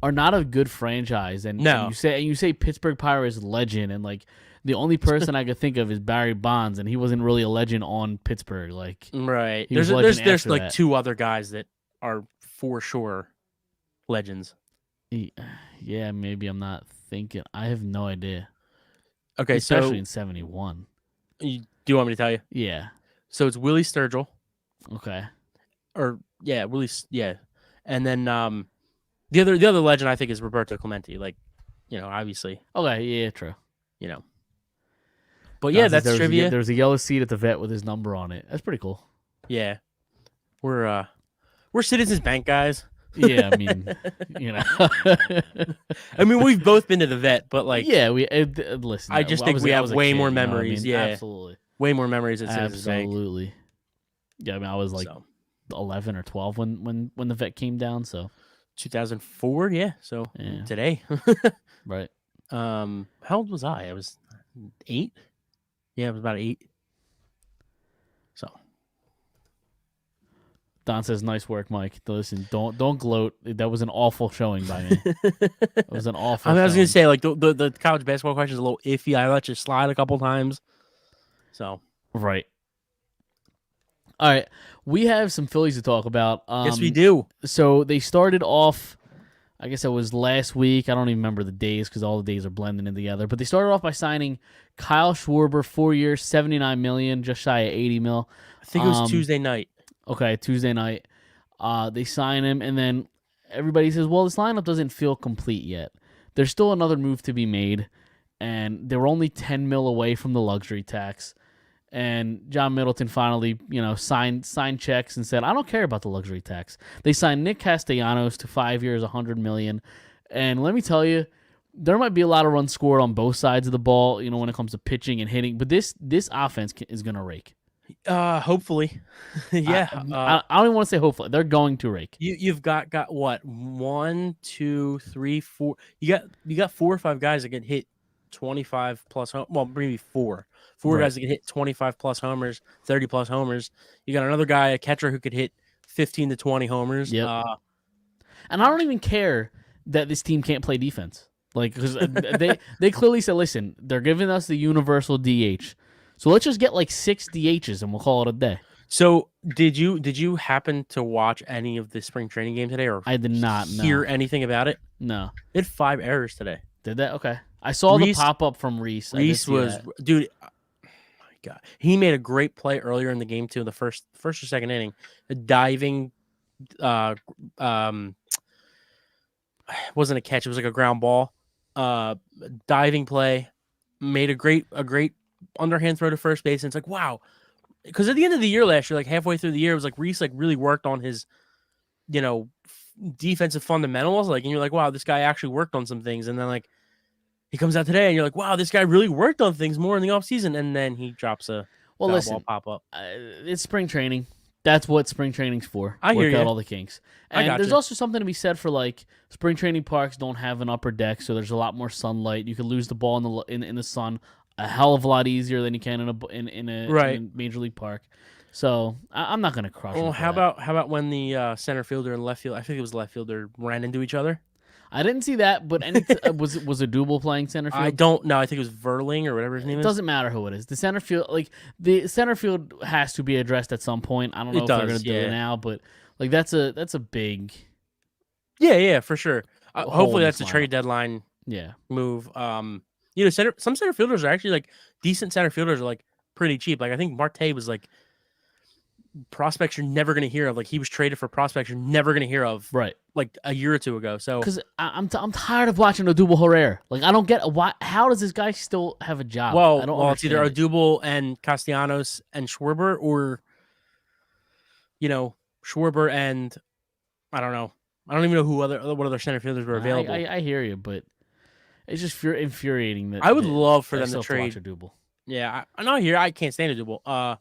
are not a good franchise, and, No. and you say Pittsburgh Pirates legend, and like the only person I could think of is Barry Bonds, and he wasn't really a legend on Pittsburgh. Like, Right. he was There's a legend there's after like that. two other guys that are for sure legends. Yeah, maybe I'm not thinking. I have no idea. Okay, Especially so in '71. do you want me to tell you? Yeah. So it's Willie Sturgill, Okay. or yeah, and then the other legend I think is Roberto Clemente. Like, obviously, Okay. Yeah. True. you know. But yeah, that's trivia. There's a yellow seat at the vet with his number on it. That's pretty cool. Yeah, we're Citizens Bank guys. Yeah, I mean, I mean, we've both been to the vet, but like, yeah, we listen. I just think we I have was a way kid, more you know what I memories, mean? yeah. Absolutely, way more memories at Citizens Bank. absolutely. Yeah, I mean, I was like So, 11 or 12 when the vet came down. So 2004, yeah. So Yeah. today, right. how old was I? I was 8. Yeah, I was about 8. So Don says, "Nice work, Mike." Listen, don't gloat. That was an awful showing by me. It was an awful. I was showing. gonna say, like, the college basketball question is a little iffy. I let you slide a couple times. So Right. All right. We have some Phillies to talk about. yes, we do. So they started off, I guess it was last week. I don't even remember the days because all the days are blending in together. But they started off by signing Kyle Schwarber, 4 years, $79 million, just shy of $80 million. I think it was Tuesday night. Okay, Tuesday night. They sign him, and then everybody says, well, this lineup doesn't feel complete yet. There's still another move to be made, and they were only $10 million away from the luxury tax. And John Middleton finally, signed checks and said, I don't care about the luxury tax. They signed Nick Castellanos to 5 years, $100 million. And let me tell you, there might be a lot of runs scored on both sides of the ball, when it comes to pitching and hitting. But this offense is going to rake. Hopefully, yeah. I don't even want to say hopefully. They're going to rake. You've got what? 1, 2, 3, 4. You got 4 or 5 guys that can hit 25 plus. Well, maybe 4 Right. guys that can hit 25 plus homers, 30 plus homers. You got another guy, a catcher, who could hit 15 to 20 homers. Yep. And I don't even care that this team can't play defense. Like, because they clearly said, listen, they're giving us the universal DH. So let's just get like 6 DHs and we'll call it a day. So did you happen to watch any of the spring training game today, or I did not hear anything about it? No. They had 5 errors today. Did that? Okay. I saw Reese- the pop up from Reese. Reese was, dude. Oh my God, he made a great play earlier in the game too. The first or second inning, a diving, wasn't a catch. It was like a ground ball, diving play. Made a great underhand throw to first base. And it's like, wow, because at the end of the year last year, like halfway through the year, it was like Reese like really worked on his, defensive fundamentals. Like, and you're like, wow, this guy actually worked on some things. And then like he comes out today, and you're like, wow, this guy really worked on things more in the offseason. And then he drops a foul ball pop up. It's spring training. That's what spring training's for. I hear Work out you. all the kinks. I And got there's you. also something to be said for like spring training parks don't have an upper deck, so there's a lot more sunlight. You can lose the ball in the sun a hell of a lot easier than you can in a major league park. So I'm not gonna crush. Well, him for how that. about when the center fielder and left field? I think it was left fielder ran into each other. I didn't see that, but was a Double playing center field? I don't know. I think it was Verling or whatever his name It is. doesn't matter who it is. The center field has to be addressed at some point. I don't know It if they're does, gonna do yeah. it now, but like that's a big Yeah, for sure. hole Hopefully in that's a this trade lineup. deadline yeah. move. some center fielders are actually like decent center fielders are like pretty cheap. Like I think Marte was like prospects you're never going to hear of. Like he was traded for prospects you're never going to hear of. Right. Like a year or two ago. So Because I'm tired of watching Odubel Herrera. Like I don't get why. How does this guy still have a job? I don't it's either understand it. Odubel and Castellanos and Schwarber, or Schwarber and I don't know. I don't even know what other center fielders were available. I hear you, but it's just infuriating that I would that love for I them still to have trade. watch Odubel. Yeah, I'm not here. I can't stand Odubel.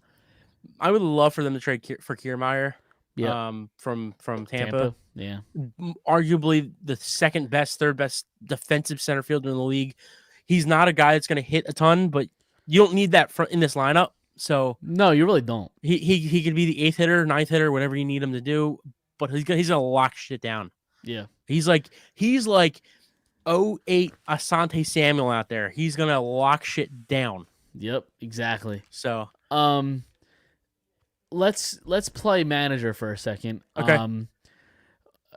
I would love for them to trade for Kiermaier. Yeah. From Tampa. Yeah. Arguably the second best, third best defensive center fielder in the league. He's not a guy that's going to hit a ton, but you don't need that in this lineup. So No, you really don't. he could be the 8th hitter, 9th hitter, whatever you need him to do. But he's gonna lock shit down. Yeah. He's like 08 Asante Samuel out there. He's gonna lock shit down. Yep. Exactly. So let's play manager for a second. Okay.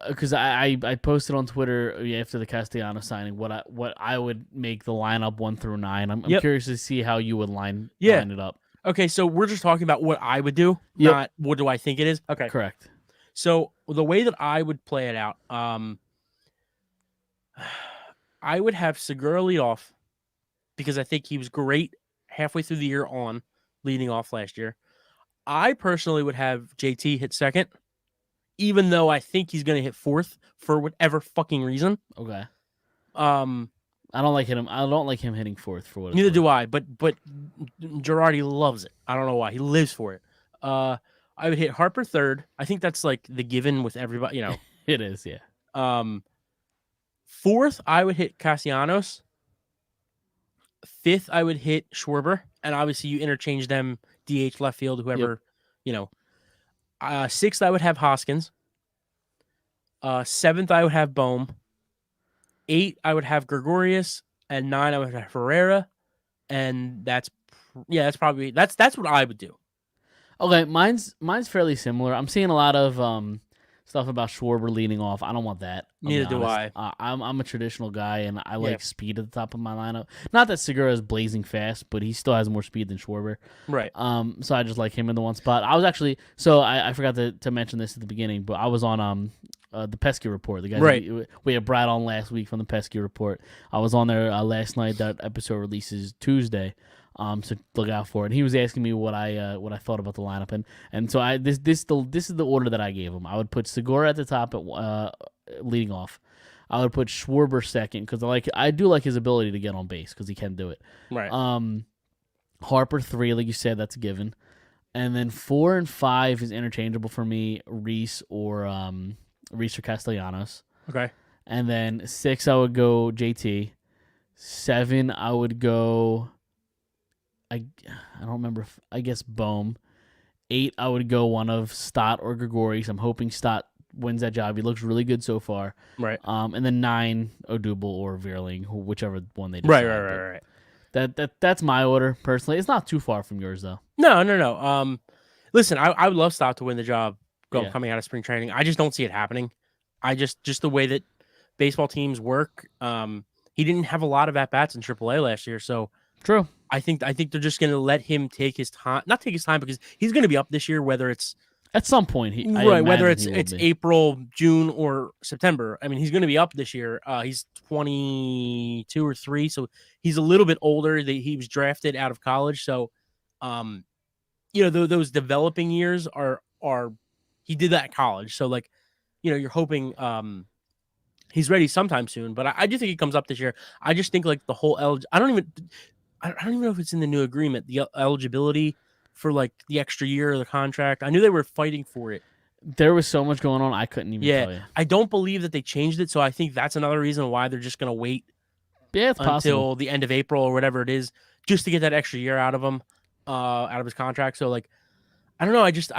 Because I posted on Twitter after the Castellanos signing what I would make the lineup 1 through 9. I'm curious to see how you would line it up. Okay, so we're just talking about what I would do, Yep. not what do I think it is. Okay. Correct. So the way that I would play it out, I would have Segura lead off because I think he was great halfway through the year on leading off last year. I personally would have JT hit second, even though I think he's going to hit fourth for whatever fucking reason. Okay. I don't like him. I don't like him hitting fourth for what. Neither do I. But Girardi loves it. I don't know why. He lives for it. I would hit Harper third. I think that's like the given with everybody. It is. Yeah. Fourth, I would hit Castellanos. Fifth, I would hit Schwarber, and obviously you interchange them DH left field, whoever. Sixth, I would have Hoskins. Seventh, I would have Bohm. 8, I would have Gregorius, and 9, I would have Herrera, and that's probably that's what I would do. Okay, mine's fairly similar. I'm seeing a lot of stuff about Schwarber leading off. I don't want that. Neither do I. I'm a traditional guy, and I like speed at the top of my lineup. Not that Segura is blazing fast, but he still has more speed than Schwarber. Right. So I just like him in the one spot. I was actually I forgot to mention this at the beginning, but I was on the Pesky Report. The guys we had Brad on last week from the Pesky Report. I was on there last night. That episode releases Tuesday. So look out for it. And he was asking me what I thought about the lineup, and so this is the order that I gave him. I would put Segura at the top at leading off. I would put Schwarber second because I do like his ability to get on base because he can do it. Right. Harper 3, like you said, that's a given, and then 4 and 5 is interchangeable for me. Reese or Castellanos. Okay. And then 6 I would go JT. 7 I would go. I don't remember. I guess Bohm. 8 I would go one of Stott or Gregorius. I'm hoping Stott wins that job. He looks really good so far. Right. And then 9 Odubel or Veerling, whichever one they decide. Right. That's my order personally. It's not too far from yours though. No. Listen, I would love Stott to win the job coming out of spring training. I just don't see it happening. I just the way that baseball teams work. He didn't have a lot of at bats in AAA last year, so true. I think they're just going to let him take his time. Not take his time because he's going to be up this year, whether it's at some point. Whether it's April, June, or September. I mean, he's going to be up this year. He's 22 or 3, so he's a little bit older. He was drafted out of college, so those developing years are he did that at college. So you're hoping he's ready sometime soon. But I do think he comes up this year. I just think the whole I don't even know if it's in the new agreement, the eligibility for the extra year of the contract. I knew they were fighting for it. There was so much going on, I couldn't even tell you. I don't believe that they changed it, so I think that's another reason why they're just going to wait until the end of April or whatever it is, just to get that extra year out of him, out of his contract. So I don't know. I just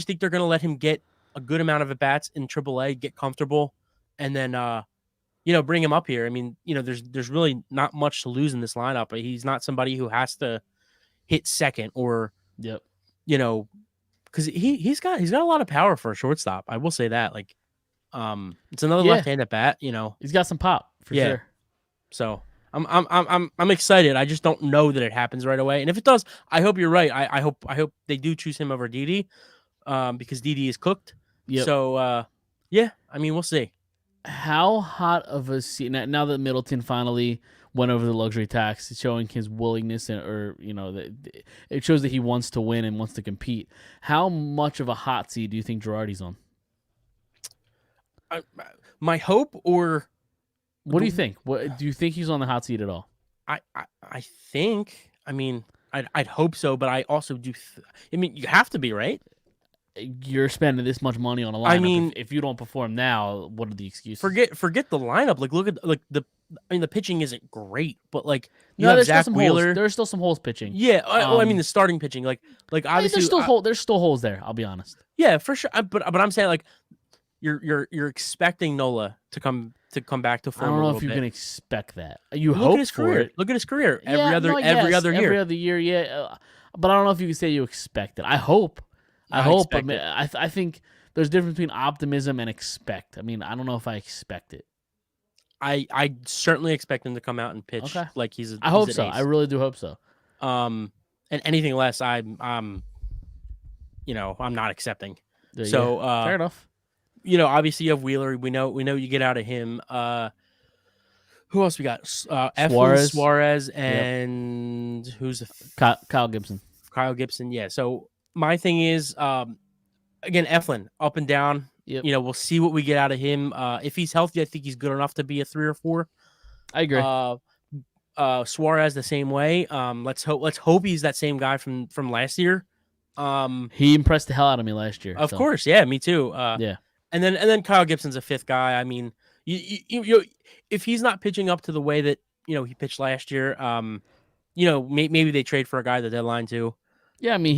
think they're going to let him get a good amount of at bats in AAA, get comfortable, and then bring him up here. I mean, there's really not much to lose in this lineup. He's not somebody who has to hit second or, because he's got a lot of power for a shortstop. I will say that. It's another left-handed bat. He's got some pop for sure. So I'm excited. I just don't know that it happens right away. And if it does, I hope you're right. I hope they do choose him over Didi, because Didi is cooked. Yep. So yeah, I mean, we'll see. How hot of a seat now that Middleton finally went over the luxury tax, showing his willingness it shows that he wants to win and wants to compete. How much of a hot seat do you think Girardi's on? My hope, or what do you think? What do you think he's on the hot seat at all? I think. I mean, I'd hope so, but I also do. I mean, you have to be, right. You're spending this much money on a lineup. I mean, if you don't perform now, what are the excuses? Forget the lineup. Like, look at the pitching isn't great, but like there's Zach still some Wheeler. holes. There's still some holes pitching. Yeah, I mean the starting pitching, like obviously there's still holes there. I'll be honest. Yeah, for sure. But I'm saying, like, you're expecting Nola to come back to form. I don't know if you can expect that. You look hope at his for career. it. Look at his career. Every other year. Every other year, yeah. But I don't know if you can say you expect it. I hope. I hope. I mean, I think there's a difference between optimism and expect. I mean, I don't know if I expect it. I certainly expect him to come out and pitch like he's. I hope so. Ace. I really do hope so. And anything less, I'm not accepting. So fair enough. Obviously you have Wheeler. We know you get out of him. Who else we got? Suarez, and who's Kyle Gibson. Kyle Gibson. Yeah. So my thing is, again, Eflin up and down. Yep. We'll see what we get out of him. If he's healthy, I think he's good enough to be a 3 or 4. I agree. Suarez the same way. Let's hope he's that same guy from last year. He impressed the hell out of me last year. Of course, yeah, me too. Yeah. And then Kyle Gibson's a 5th guy. I mean, you if he's not pitching up to the way that he pitched last year, maybe they trade for a guy at the deadline too. Yeah, I mean,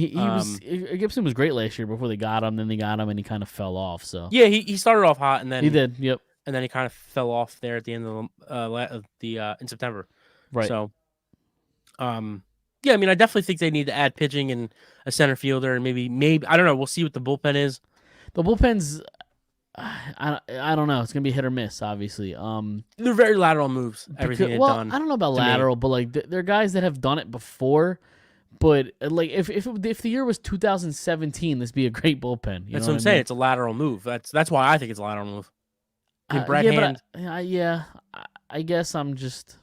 Gibson was great last year before they got him. Then they got him, and he kind of fell off. So yeah, he started off hot, and then he did. Yep. And then he kind of fell off there at the end of the in September. Right. So, yeah, I mean, I definitely think they need to add pitching and a center fielder, and maybe I don't know. We'll see what the bullpen is. The bullpen's, I don't know. It's gonna be hit or miss, obviously. They're very lateral moves. Everything they've done. I don't know about lateral, but like they're guys that have done it before. But like if the year was 2017, this would be a great bullpen. That's what I'm saying. It's a lateral move. That's why I think it's a lateral move. Brett Hand. I guess I'm just.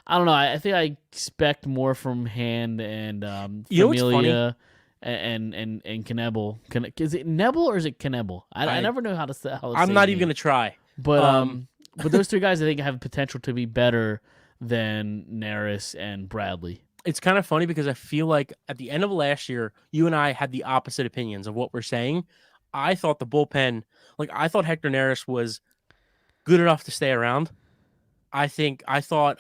I don't know. I think I expect more from Hand and Familia and Knebel. Is it Nebel or is it Knebel? I never know how to say. I'm not even gonna try. But but those 3 guys I think have potential to be better than Neris and Bradley. It's kind of funny because I feel like at the end of last year, you and I had the opposite opinions of what we're saying. I thought the bullpen, I thought Hector Neris was good enough to stay around. I thought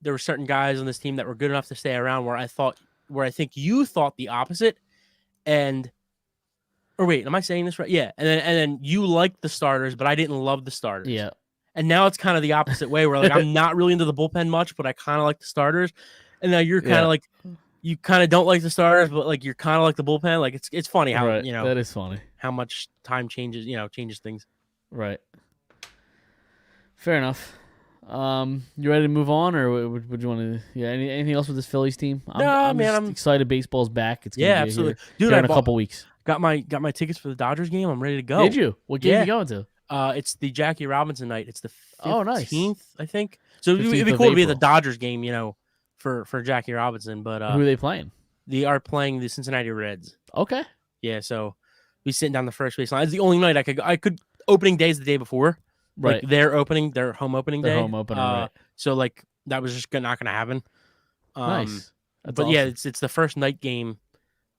there were certain guys on this team that were good enough to stay around where I think you thought the opposite. Or wait, am I saying this right? Yeah. And then you liked the starters, but I didn't love the starters. Yeah. And now it's kind of the opposite way where I'm not really into the bullpen much, but I kind of like the starters. And now you're kind of you kind of don't like the starters, but you're kind of like the bullpen. It's funny how that is funny how much time changes things. Right. Fair enough. You ready to move on, or would you want to? Yeah. Anything else with this Phillies team? I'm excited. Baseball's back. It's gonna be absolutely, dude. In a couple weeks. Got my tickets for the Dodgers game. I'm ready to go. Did you? What game are you going to? It's the Jackie Robinson night. It's the 15th, oh, nice. I think. So it'd be cool to be at the Dodgers game, for Jackie Robinson. But who are they playing? They are playing the Cincinnati Reds. Okay. Yeah, so we sitting down the first base line. It's the only night I could opening days the day before. Right. Their home opening day. Home opening, right. So that was just not gonna happen. Nice. But awesome. Yeah, it's the first night game.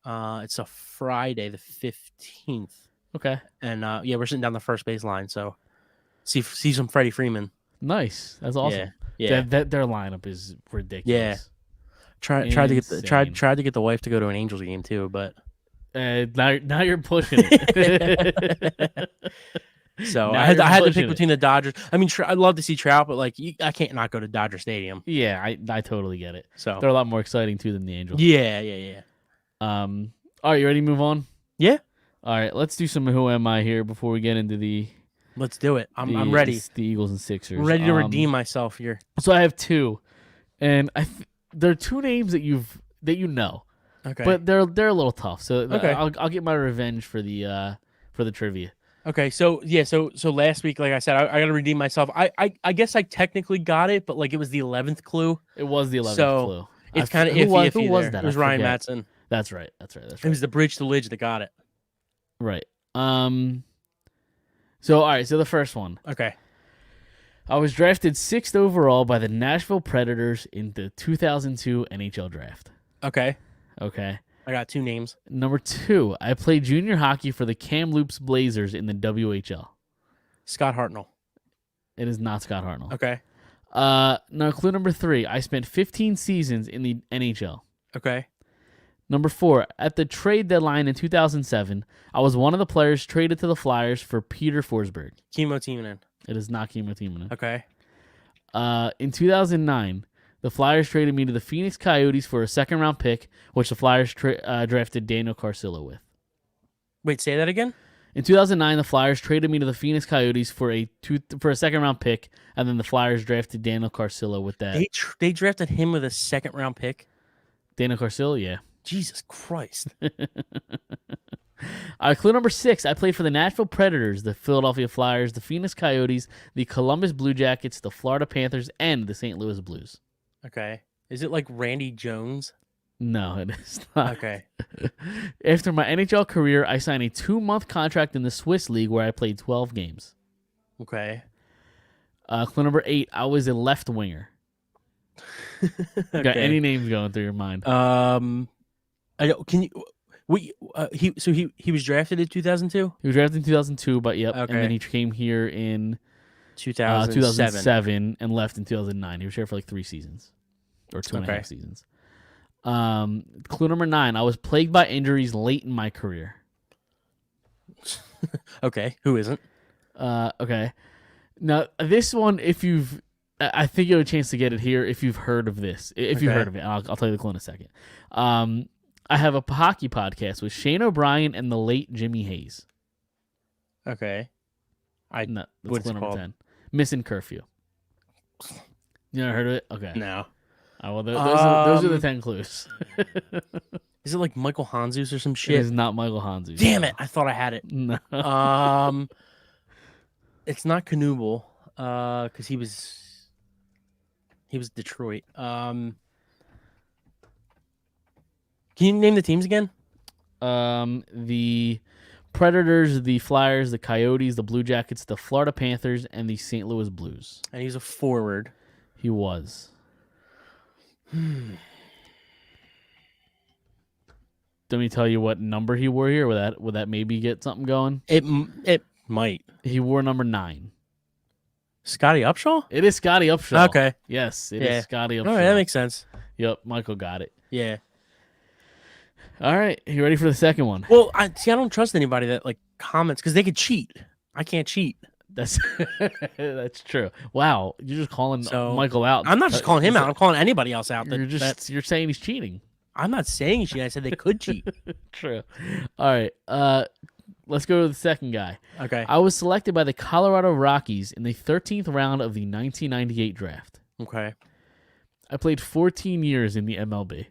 It's a Friday, the 15th. Okay. And we're sitting down the first base line, so see some Freddie Freeman. Nice. That's awesome. Yeah. Their lineup is ridiculous. Yeah. Tried to get the wife to go to an Angels game too, but now you're pushing it. So I had to pick between the Dodgers. I mean, I'd love to see Trout, but I can't not go to Dodger Stadium. Yeah, I totally get it. So they're a lot more exciting too than the Angels. Yeah. All right, you ready to move on? Yeah. All right, let's do some Who Am I here before we get into the. Let's do it. I'm ready. The Eagles and Sixers. I'm ready to redeem myself here. So I have 2. And there are two names that you know, Okay. but they're a little tough. So Okay. I'll get my revenge for the trivia. Okay, so yeah, so last week, like I said, I got to redeem myself. I guess I technically got it, but like it was the 11th clue. It was the 11th So, clue. It's kind of iffy. Who was there. that? It was I Ryan forget. Matson. That's right. It was the bridge to Lidge that got it. Right. So all right. So the first one. Okay. I was drafted 6th overall by the Nashville Predators in the 2002 NHL Draft. Okay. Okay. I got two names. Number 2, I played junior hockey for the Kamloops Blazers in the WHL. Scott Hartnell. It is not Scott Hartnell. Okay. Now, clue number 3, I spent 15 seasons in the NHL. Okay. Number 4, at the trade deadline in 2007, I was one of the players traded to the Flyers for Peter Forsberg. Kimmo Timonen. It is not Kimmo Timonen. Okay. In 2009, the Flyers traded me to the Phoenix Coyotes for a 2nd-round pick, which the Flyers drafted Daniel Carcillo with. Wait, say that again? In 2009, the Flyers traded me to the Phoenix Coyotes for a 2nd-round pick, and then the Flyers drafted Daniel Carcillo with that. They drafted him with a 2nd-round pick? Daniel Carcillo, yeah. Jesus Christ. Clue number 6, I played for the Nashville Predators, the Philadelphia Flyers, the Phoenix Coyotes, the Columbus Blue Jackets, the Florida Panthers, and the St. Louis Blues. Okay. Is it like Randy Jones? No, it is not. Okay. After my NHL career, I signed a 2-month contract in the Swiss League where I played 12 games. Okay. Clue number 8, I was a left winger. Okay. Got any names going through your mind? I don't, can you he was drafted in 2002? He was drafted in 2002, but yep. Okay. And then he came here in 2007. 2007 and left in 2009. He was here for like 3 seasons or 2.5 seasons. Clue number 9, I was plagued by injuries late in my career. Okay. Who isn't? Okay. Now, this one, I think you have a chance to get it here if you've heard of this. If you've heard of it, I'll tell you the clue in a second. I have a hockey podcast with Shane O'Brien and the late Jimmy Hayes. Okay. That's what's clue it number called? 10. Missing Curfew. You never heard of it? Okay. No. Well, those are the 10 clues. Is it like Michael Hanzus or some It shit? is not Michael Hanzus. Damn it! I thought I had it. No. It's not Knuble, because he was Detroit. Can you name the teams again? The Predators, the Flyers, the Coyotes, the Blue Jackets, the Florida Panthers, and the St. Louis Blues. And he's a forward. He was. Let me tell you what number he wore here. Would that maybe get something going? It might. He wore number 9. Scotty Upshaw? It is Scotty Upshaw. Okay. Yes, it is Scotty Upshaw. All right, that makes sense. Yep, Michael got it. Yeah. All right, you ready for the second one? Well, I don't trust anybody that like comments because they could cheat. I can't cheat. That's that's true. Wow, you're just calling Michael out. I'm not just calling him out. I'm calling anybody else out. You're saying he's cheating. I'm not saying he's cheating. I said they could cheat. True. All right. Let's go to the second guy. Okay. I was selected by the Colorado Rockies in the 13th round of the 1998 draft. Okay. I played 14 years in the MLB.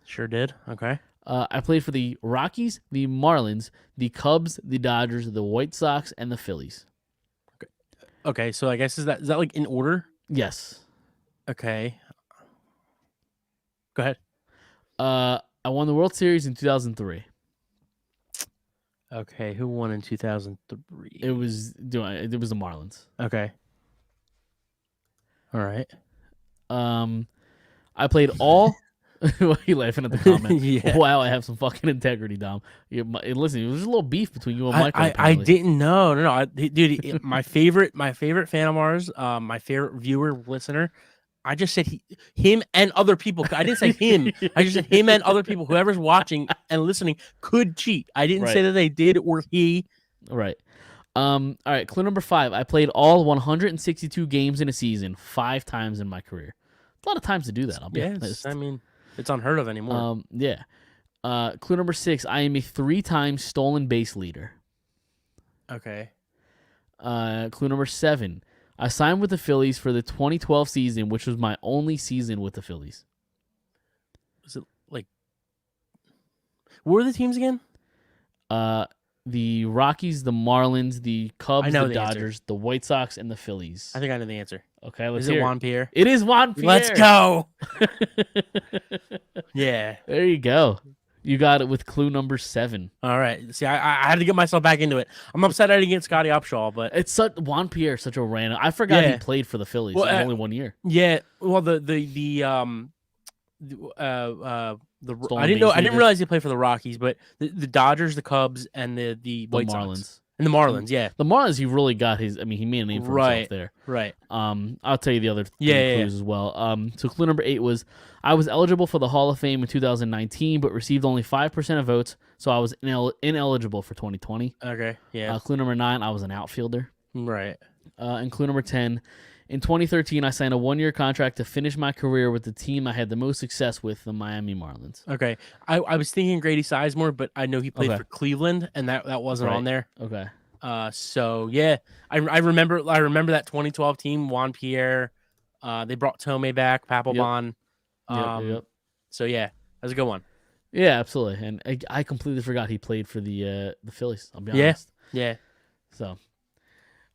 Sure did. Okay. I played for the Rockies, the Marlins, the Cubs, the Dodgers, the White Sox, and the Phillies. Okay. So I guess is that like in order? Yes. Okay. Go ahead. I won the World Series in 2003. Okay. Who won in 2003? It was the Marlins. Okay. All right. I played all. Why are you laughing at the comment? Yeah. Wow, I have some fucking integrity, Dom. Listen, there's a little beef between you and Michael. I didn't know. No. Dude, my favorite fan of ours, my favorite viewer, listener. I just said him and other people. I didn't say him. I just said him and other people. Whoever's watching and listening could cheat. I didn't say that they did or he. Right. All right. Clue number 5. I played all 162 games in a season 5 times in my career. A lot of times to do that. I'll be honest. I mean, it's unheard of anymore. Yeah. Clue number 6. I am a 3-time stolen base leader. Okay. Clue number 7. I signed with the Phillies for the 2012 season, which was my only season with the Phillies. Was it like? What were the teams again? The Rockies, the Marlins, the Cubs, know the the answer. Dodgers, the White Sox, and the Phillies. I think I know the answer. Okay, let's Is it hear Juan Pierre? It is Juan Pierre. Let's go. Yeah. There you go. You got it with clue number 7. All right. See, I had to get myself back into it. I'm upset I didn't get Scotty Upshaw, but It's such Juan Pierre, such a random. I forgot he Yeah. played for the Phillies. Well, It was only 1 year. yeah. Well, the Stolen I didn't know. base I didn't leader. realize he played for the Rockies, but the Dodgers, the Cubs, and the The White Marlins. Sox and the Marlins. Yeah. The Marlins, he really got his. I mean, he made a name for himself Right. there. Right. I'll tell you the other Yeah, clues as well. So clue number 8 was I was eligible for the Hall of Fame in 2019, but received only 5% of votes, so I was ineligible for 2020. Okay. Yeah. Clue number 9, I was an outfielder. Right. And clue number 10, in 2013, I signed a 1-year contract to finish my career with the team I had the most success with, the Miami Marlins. Okay. I was thinking Grady Sizemore, but I know he played Okay. for Cleveland, and that wasn't Right. on there. Okay. So yeah, I remember that 2012 team. Juan Pierre, they brought Tomei back, Papelbon. Yep. So yeah, that's a good one. Yeah, absolutely. And I completely forgot he played for the Phillies. I'll be Yeah. honest. Yeah. So,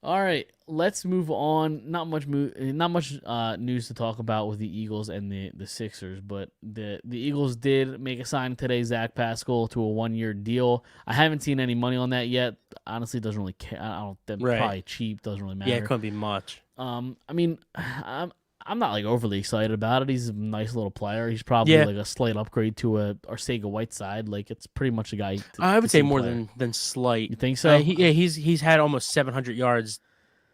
all right, let's move on. Not much news to talk about with the Eagles and the Sixers, but the Eagles did make a sign today, Zach Pascal, to a 1-year deal. I haven't seen any money on that yet. Honestly, doesn't really care. I don't. They're Right. probably cheap. Doesn't really matter. Yeah, it couldn't be much. I mean, I'm not like overly excited about it. He's a nice little player. He's probably Yeah. like a slight upgrade to a Arcega Whiteside. Like it's pretty much a guy. I would say decent more player. than slight. You think so? He's had almost 700 yards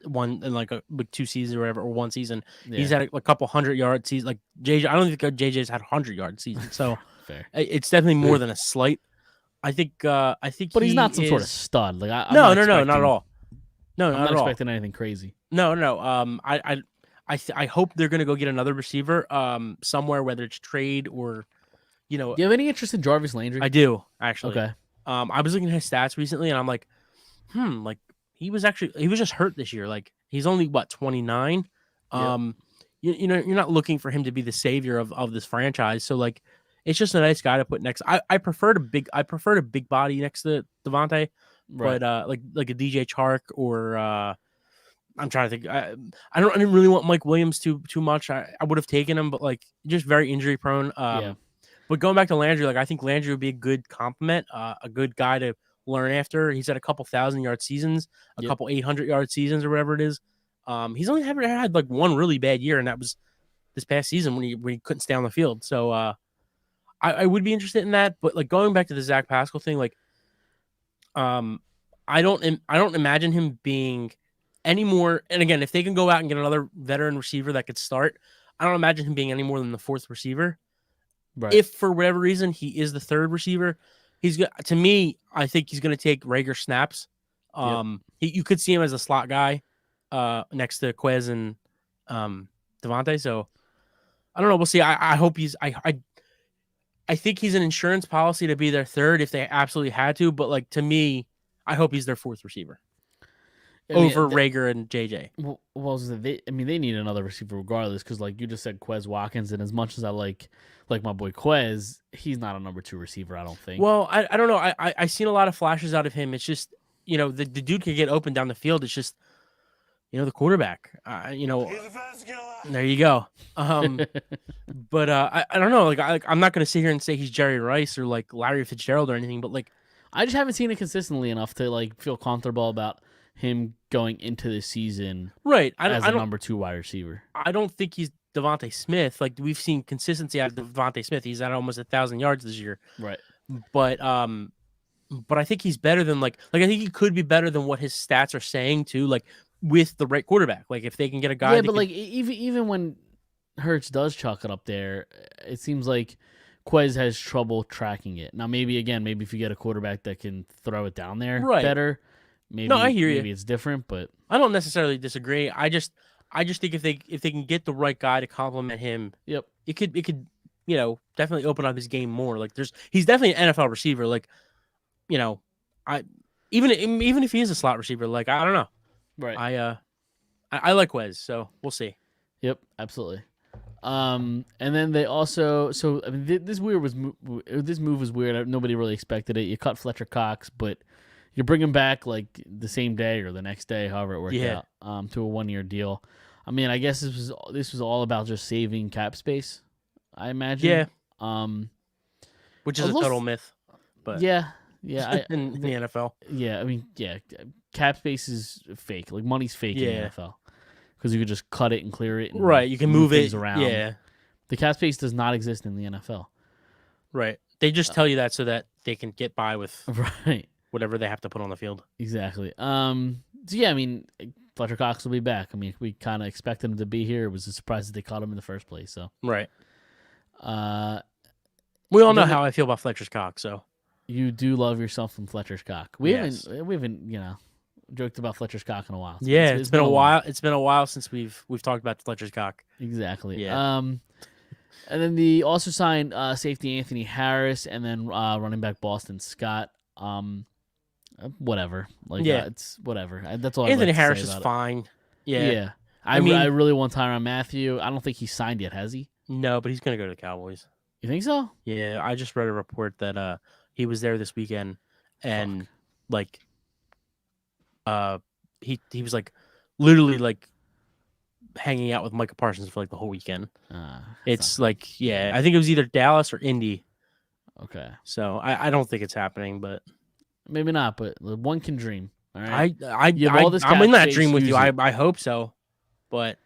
one in like 2 seasons or whatever, or 1 season. Yeah. He's had a couple 100-yard seasons. Like JJ, I don't think JJ's had 100-yard seasons. So Fair. it's definitely more than a slight. I think. But But he's not some sort of stud. Like I'm No, not not at expecting- all. No, I'm not not at all. expecting anything crazy. No. I hope they're gonna go get another receiver somewhere, whether it's trade or, Do you have any interest in Jarvis Landry? I do actually. Okay. I was looking at his stats recently, and I'm like, like he was just hurt this year. Like he's only 29. You know, you're not looking for him to be the savior of this franchise. So like, it's just a nice guy to put next. I preferred a big body next to Devontae. Right. But like a DJ Chark or I'm trying to think. I didn't really want Mike Williams too much. I would have taken him, but like just very injury prone. Yeah. But going back to Landry, like I think Landry would be a good compliment, a good guy to learn after. He's had a couple 1,000-yard seasons, a Yep. couple 800-yard seasons or whatever it is. He's only had like one really bad year, and that was this past season when he couldn't stay on the field. So I would be interested in that. But like going back to the Zach Pascal thing, like I don't imagine him being any more. And again, if they can go out and get another veteran receiver that could start, I don't imagine him being any more than the 4th receiver. Right. If for whatever reason he is the 3rd receiver, to me, I think he's going to take Rager snaps. You could see him as a slot guy next to Quez and Devontae. So I don't know. We'll see. I hope he's. I think he's an insurance policy to be their 3rd if they absolutely had to. But like to me, I hope he's their 4th receiver over Rager and JJ. Well, they need another receiver regardless because, like you just said, Quez Watkins, and as much as I like my boy Quez, he's not a number 2 receiver. I don't think. Well, I don't know. I seen a lot of flashes out of him. It's just the dude can get open down the field. It's just the quarterback. There you go. But I don't know. Like I'm not gonna sit here and say he's Jerry Rice or like Larry Fitzgerald or anything. But like I just haven't seen it consistently enough to like feel comfortable about him going into the season right as a number 2 wide receiver. I don't think he's Devontae Smith. Like we've seen consistency out of Devontae Smith. He's at almost 1,000 yards this year. Right. But I think he's better than like I think he could be better than what his stats are saying too. Like with the right quarterback. Like if they can get a guy. Yeah, but like even when Hurts does chalk it up there, it seems like Quez has trouble tracking it. Now maybe if you get a quarterback that can throw it down there better, maybe I hear you. Maybe it's different, but I don't necessarily disagree. I just think if they can get the right guy to complement him, yep, it could definitely open up his game more. Like he's definitely an NFL receiver. Like I even if he is a slot receiver, like I don't know. right. I like Wes, so we'll see. Yep, absolutely. And then they also I mean this move was weird. Nobody really expected it. You cut Fletcher Cox, but you're bringing back like the same day or the next day, however it worked out, to a 1-year deal. I mean, I guess this was all about just saving cap space, I imagine. Yeah. Which is a total myth, but yeah, in the NFL. Yeah, I mean, yeah, cap space is fake. Like money's fake in the NFL because you could just cut it and clear it. And right, you can move things it around. Yeah, the cap space does not exist in the NFL. Right, they just tell you that so that they can get by with right whatever they have to put on the field. Exactly. So yeah, I mean, Fletcher Cox will be back. I mean, we kind of expected him to be here. It was a surprise that they caught him in the first place. So right. We all know how I feel about Fletcher's Cox. So you do love yourself some Fletcher's cock. We haven't joked about Fletcher's cock in a while. So yeah, it's been a while. It's been a while since we've talked about Fletcher's cock. Exactly. Yeah. And then they also signed safety Anthony Harris and then running back Boston Scott. Whatever. Like it's whatever. That's all. Anthony I'd like to Harris say is about fine. It. Yeah. Yeah. I really want Tyrann Mathieu. I don't think he's signed yet, has he? No, but he's gonna go to the Cowboys. You think so? Yeah, I just read a report that he was there this weekend, and like he was like literally like hanging out with Micah Parsons for like the whole weekend. It's like I think it was either Dallas or Indy. Okay. So I don't think it's happening, but maybe not. But one can dream. All right. I'm in that dream with you. I hope so, but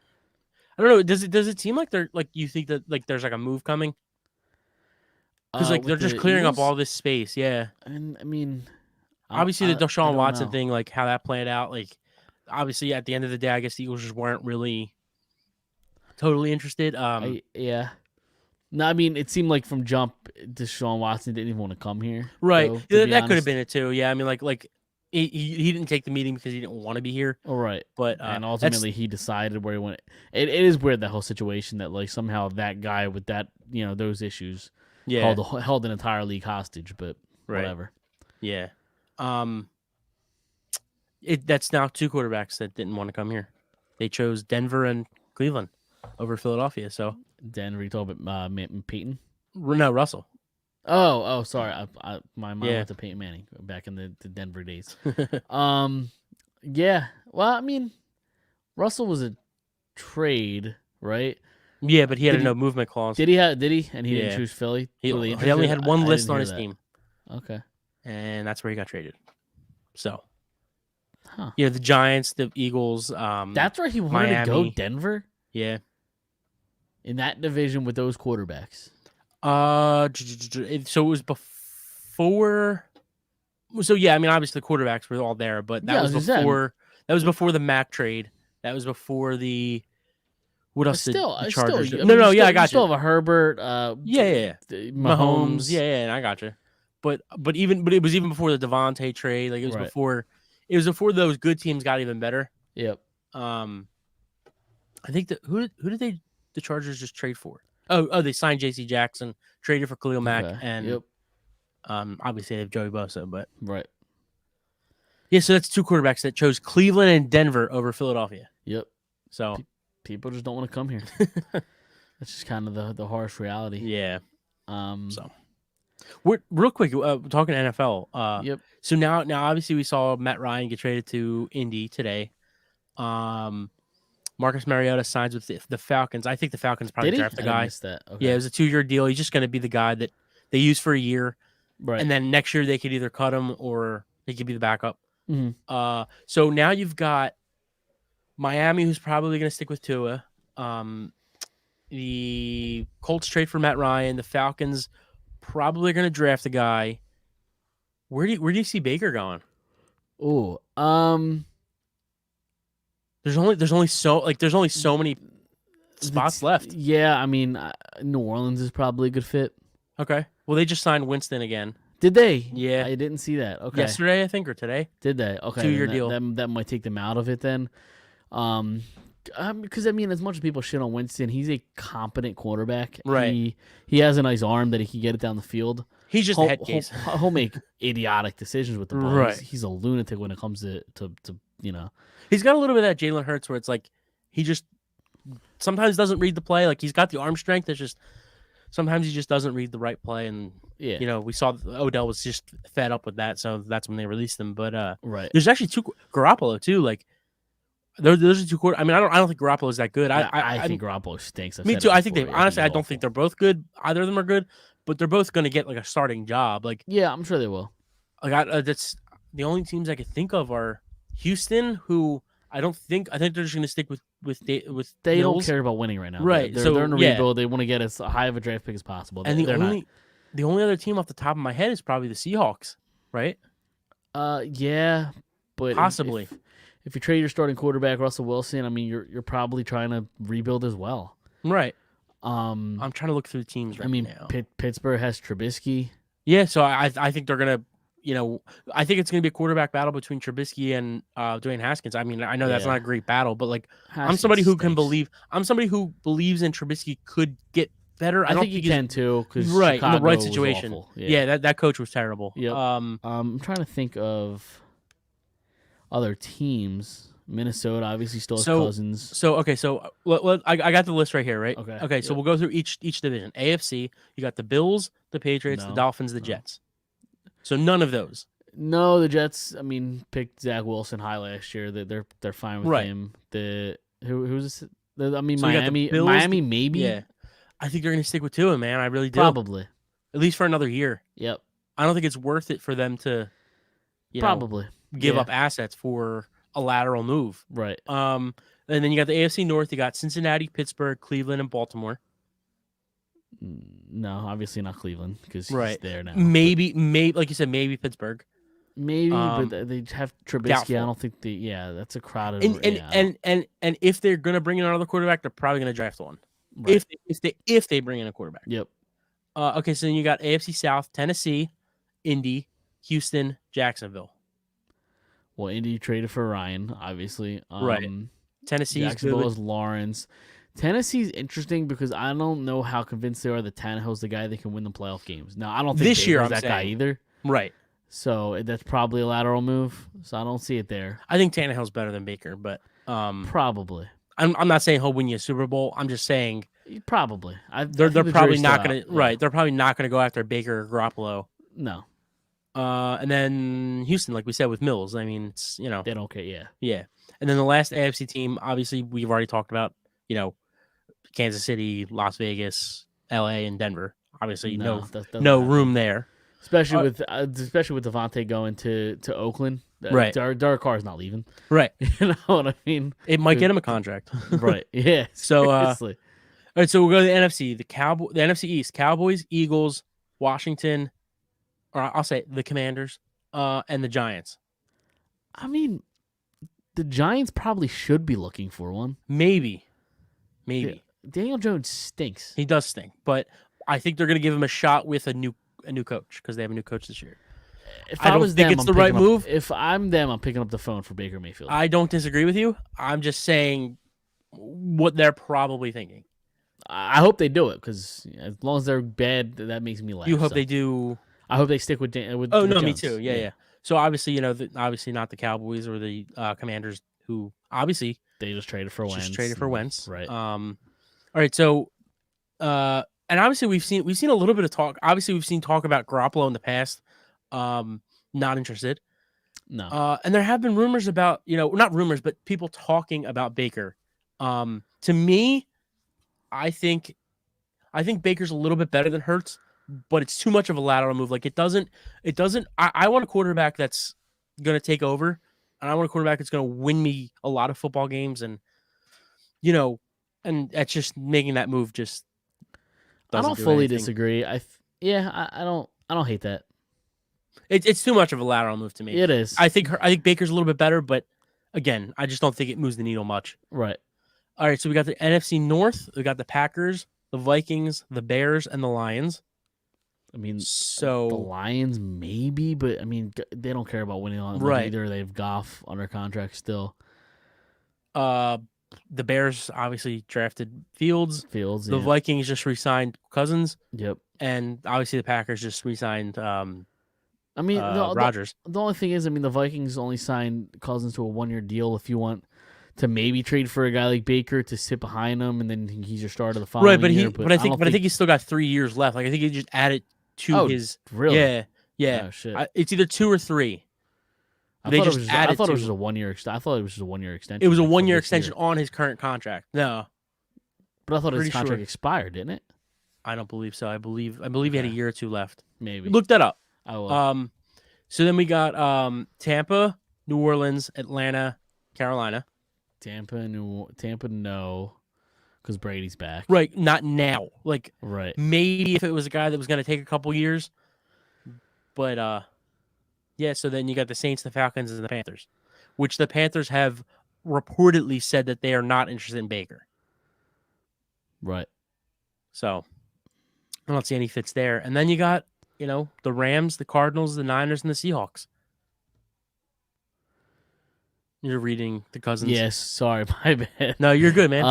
I don't know. Does it seem like they're like you think that like there's like a move coming? Because like they're just clearing up all this space, And I mean, obviously the Deshaun Watson thing, like how that played out, like obviously at the end of the day, I guess the Eagles just weren't really totally interested. Yeah. No, I mean it seemed like from jump, Deshaun Watson didn't even want to come here. Right, though, that could have been it too. Yeah, I mean like he didn't take the meeting because he didn't want to be here. Oh right, but and ultimately he decided where he went. It is weird that whole situation that like somehow that guy with that those issues. Yeah, held an entire league hostage, but whatever. Yeah, that's now 2 quarterbacks that didn't want to come here. They chose Denver and Cleveland over Philadelphia. So Denver, you talking about Peyton? No, Russell. Oh, sorry, my mind went to Peyton Manning back in the Denver days. Yeah. Well, I mean, Russell was a trade, right? Yeah, but he had a no movement clause. Did he? And he didn't choose Philly? He only had one list on his team. Okay. And that's where he got traded. So, the Giants, the Eagles. That's where he wanted Miami. to go, Denver? Yeah. In that division with those quarterbacks. So it was before. So, yeah, I mean, obviously the quarterbacks were all there, but that was before. That was before the Mac trade. That was before the. What else did the Chargers do? I got you. Still have a Herbert. Mahomes. Yeah, I got you. But it was even before the Devontae trade. Like it was before. It was before those good teams got even better. Yep. I think who did the Chargers just trade for? Oh, they signed J.C. Jackson, traded for Khalil Mack, and obviously they have Joey Bosa, but right. Yeah, so that's 2 quarterbacks that chose Cleveland and Denver over Philadelphia. Yep. So. People just don't want to come here. That's just kind of the harsh reality. Yeah. So, we're real quick talking NFL. Yep. So now obviously we saw Matt Ryan get traded to Indy today. Marcus Mariota signs with the Falcons. I think the Falcons probably draft the guy. Okay. Yeah, it was a 2-year deal. He's just going to be the guy that they use for a year, right? And then next year they could either cut him or he could be the backup. Mm-hmm. So now you've got Miami, who's probably going to stick with Tua. The Colts trade for Matt Ryan. The Falcons probably going to draft a guy. Where do you see Baker going? Oh, there's only so many spots left. Yeah, I mean, New Orleans is probably a good fit. Okay. Well, they just signed Winston again. Did they? Yeah. I didn't see that. Okay. Yesterday, I think, or today. Did they? Okay. 2-year deal. That might take them out of it then. Because I mean, as much as people shit on Winston, he's a competent quarterback. Right. He has a nice arm that he can get it down the field. He's just a head case. He'll make idiotic decisions with the ball. Right. He's a lunatic when it comes to He's got a little bit of that Jalen Hurts where it's like he just sometimes doesn't read the play. Like he's got the arm strength. It's just sometimes he just doesn't read the right play. And yeah. we saw Odell was just fed up with that, so that's when they released him. But Right. there's actually two Garoppolo too. Like those are two quarter. I mean, I don't think Garoppolo is that good. I think Garoppolo stinks. Me too. I think they honestly. I don't think they're both good. Either of them are good, but they're both going to get like a starting job. Like yeah, I'm sure they will. Like that's the only teams I could think of are Houston, who I think they're just going to stick with They Mills. don't care about winning right now. Right. They're in a rebuild. They want to get as high of a draft pick as possible. And the only other team off the top of my head is probably the Seahawks, right? Yeah, but possibly. If you trade your starting quarterback Russell Wilson, I mean you're probably trying to rebuild as well. Right. I'm trying to look through the teams right now. Pittsburgh has Trubisky. Yeah, so I think they're gonna, I think it's gonna be a quarterback battle between Trubisky and Dwayne Haskins. I mean, I know that's not a great battle, but like Haskins I'm somebody who stinks. I'm somebody who believes in Trubisky could get better. I think he can too, because right in the right was situation. awful. Yeah, that coach was terrible. Yep. I'm trying to think of other teams. Minnesota obviously still has Cousins. So I got the list right here, right? Okay. So we'll go through each division. AFC, you got the Bills, the Patriots, the Dolphins, the Jets. So none of those. No, the Jets. I mean, picked Zach Wilson high last year. They're fine with him. Who's this? Miami maybe. Yeah, I think they're gonna stick with Tua, man. I really do. Probably. At least for another year. Yep. I don't think it's worth it for them to, probably give up assets for a lateral move. Right. And then you got the AFC North. You got Cincinnati, Pittsburgh, Cleveland, and Baltimore. No, obviously not Cleveland because he's there now. Maybe like you said, maybe Pittsburgh. Maybe, but they have Trubisky. Doubtful. I don't think that's a crowded. And if they're gonna bring in another quarterback, they're probably gonna draft one. Right. If they bring in a quarterback. Yep. Okay, so then you got AFC South, Tennessee, Indy, Houston, Jacksonville. Well, Indy traded for Ryan, obviously. Right. Tennessee's Jacksonville is Lawrence. Tennessee's interesting because I don't know how convinced they are that Tannehill's the guy that can win the playoff games. Now, I don't think this year I'm that guy either. Right. So that's probably a lateral move. So I don't see it there. I think Tannehill's better than Baker, but probably. I'm not saying he'll win you a Super Bowl. I'm just saying probably. They're probably not gonna right. They're probably not gonna go after Baker or Garoppolo. No. And then Houston, like we said with Mills. I mean, it's they don't care. Yeah. Yeah. And then the last AFC team, obviously we've already talked about. Kansas City, Las Vegas, LA, and Denver. Obviously, no room there. Especially with Devontae going to Oakland. Right. Derek Carr's not leaving. Right. You know what I mean? It might get him a contract. Right. Yeah. So seriously. all right, so we'll go to the NFC. The NFC East, Cowboys, Eagles, Washington, or I'll say the Commanders, and the Giants. I mean, the Giants probably should be looking for one. Maybe. Daniel Jones stinks. He does stink, but I think they're going to give him a shot with a new coach because they have a new coach this year. I don't think it's the right move. If I'm them, I'm picking up the phone for Baker Mayfield. I don't disagree with you. I'm just saying what they're probably thinking. I hope they do it because as long as they're bad, that makes me laugh. You hope they do. I hope they stick with. Oh no, me too. Yeah. So obviously, obviously not the Cowboys or the Commanders, who obviously they just traded for Wentz. Right. All right. So, and obviously we've seen a little bit of talk. Obviously, we've seen talk about Garoppolo in the past. Not interested. No. And there have been rumors about, not rumors, but people talking about Baker. To me, I think Baker's a little bit better than Hurts, but it's too much of a lateral move. Like it doesn't, I want a quarterback that's going to take over, and I want a quarterback that's going to win me a lot of football games. And, and that's just making that move just doesn't I don't fully disagree. I don't hate that. It's too much of a lateral move to me. It is. I think Baker's a little bit better, but again, I just don't think it moves the needle much. Right. All right, so we got the NFC North. We got the Packers, the Vikings, the Bears, and the Lions. I mean, so the Lions maybe, but I mean, they don't care about winning on right. Either. They have Goff under contract still. The Bears obviously drafted Fields. The Vikings just re-signed Cousins. Yep. and obviously the Packers just re-signed I mean, Rodgers. the only thing is, I mean, the Vikings only signed Cousins to a 1-year deal. If you want to maybe trade for a guy like Baker to sit behind him, and then he's your starter the following Right, but year. I think he's still got 3 years left. Like I think he just added to his. really? Yeah, yeah. Oh shit! It's either 2 or 3. I They thought just it was just, I added thought it was to- just a 1-year. I thought it was just a 1-year extension. It was a like, for 1-year this extension year. on his current contract. No, But I thought his pretty contract sure. expired, didn't it? I don't believe so. I believe he had a Okay. year or 2 left. Maybe. Look that up. I will. So then we got Tampa, New Orleans, Atlanta, Carolina. Tampa, no, because Brady's back. Right, not now. Like Right. maybe if it was a guy that was going to take a couple years. But yeah, so then you got the Saints, the Falcons, and the Panthers, which the Panthers have reportedly said that they are not interested in Baker. Right. So I don't see any fits there. And then you got, the Rams, the Cardinals, the Niners, and the Seahawks. You're reading the Cousins. Yes. Sorry, my bad. No, you're good, man.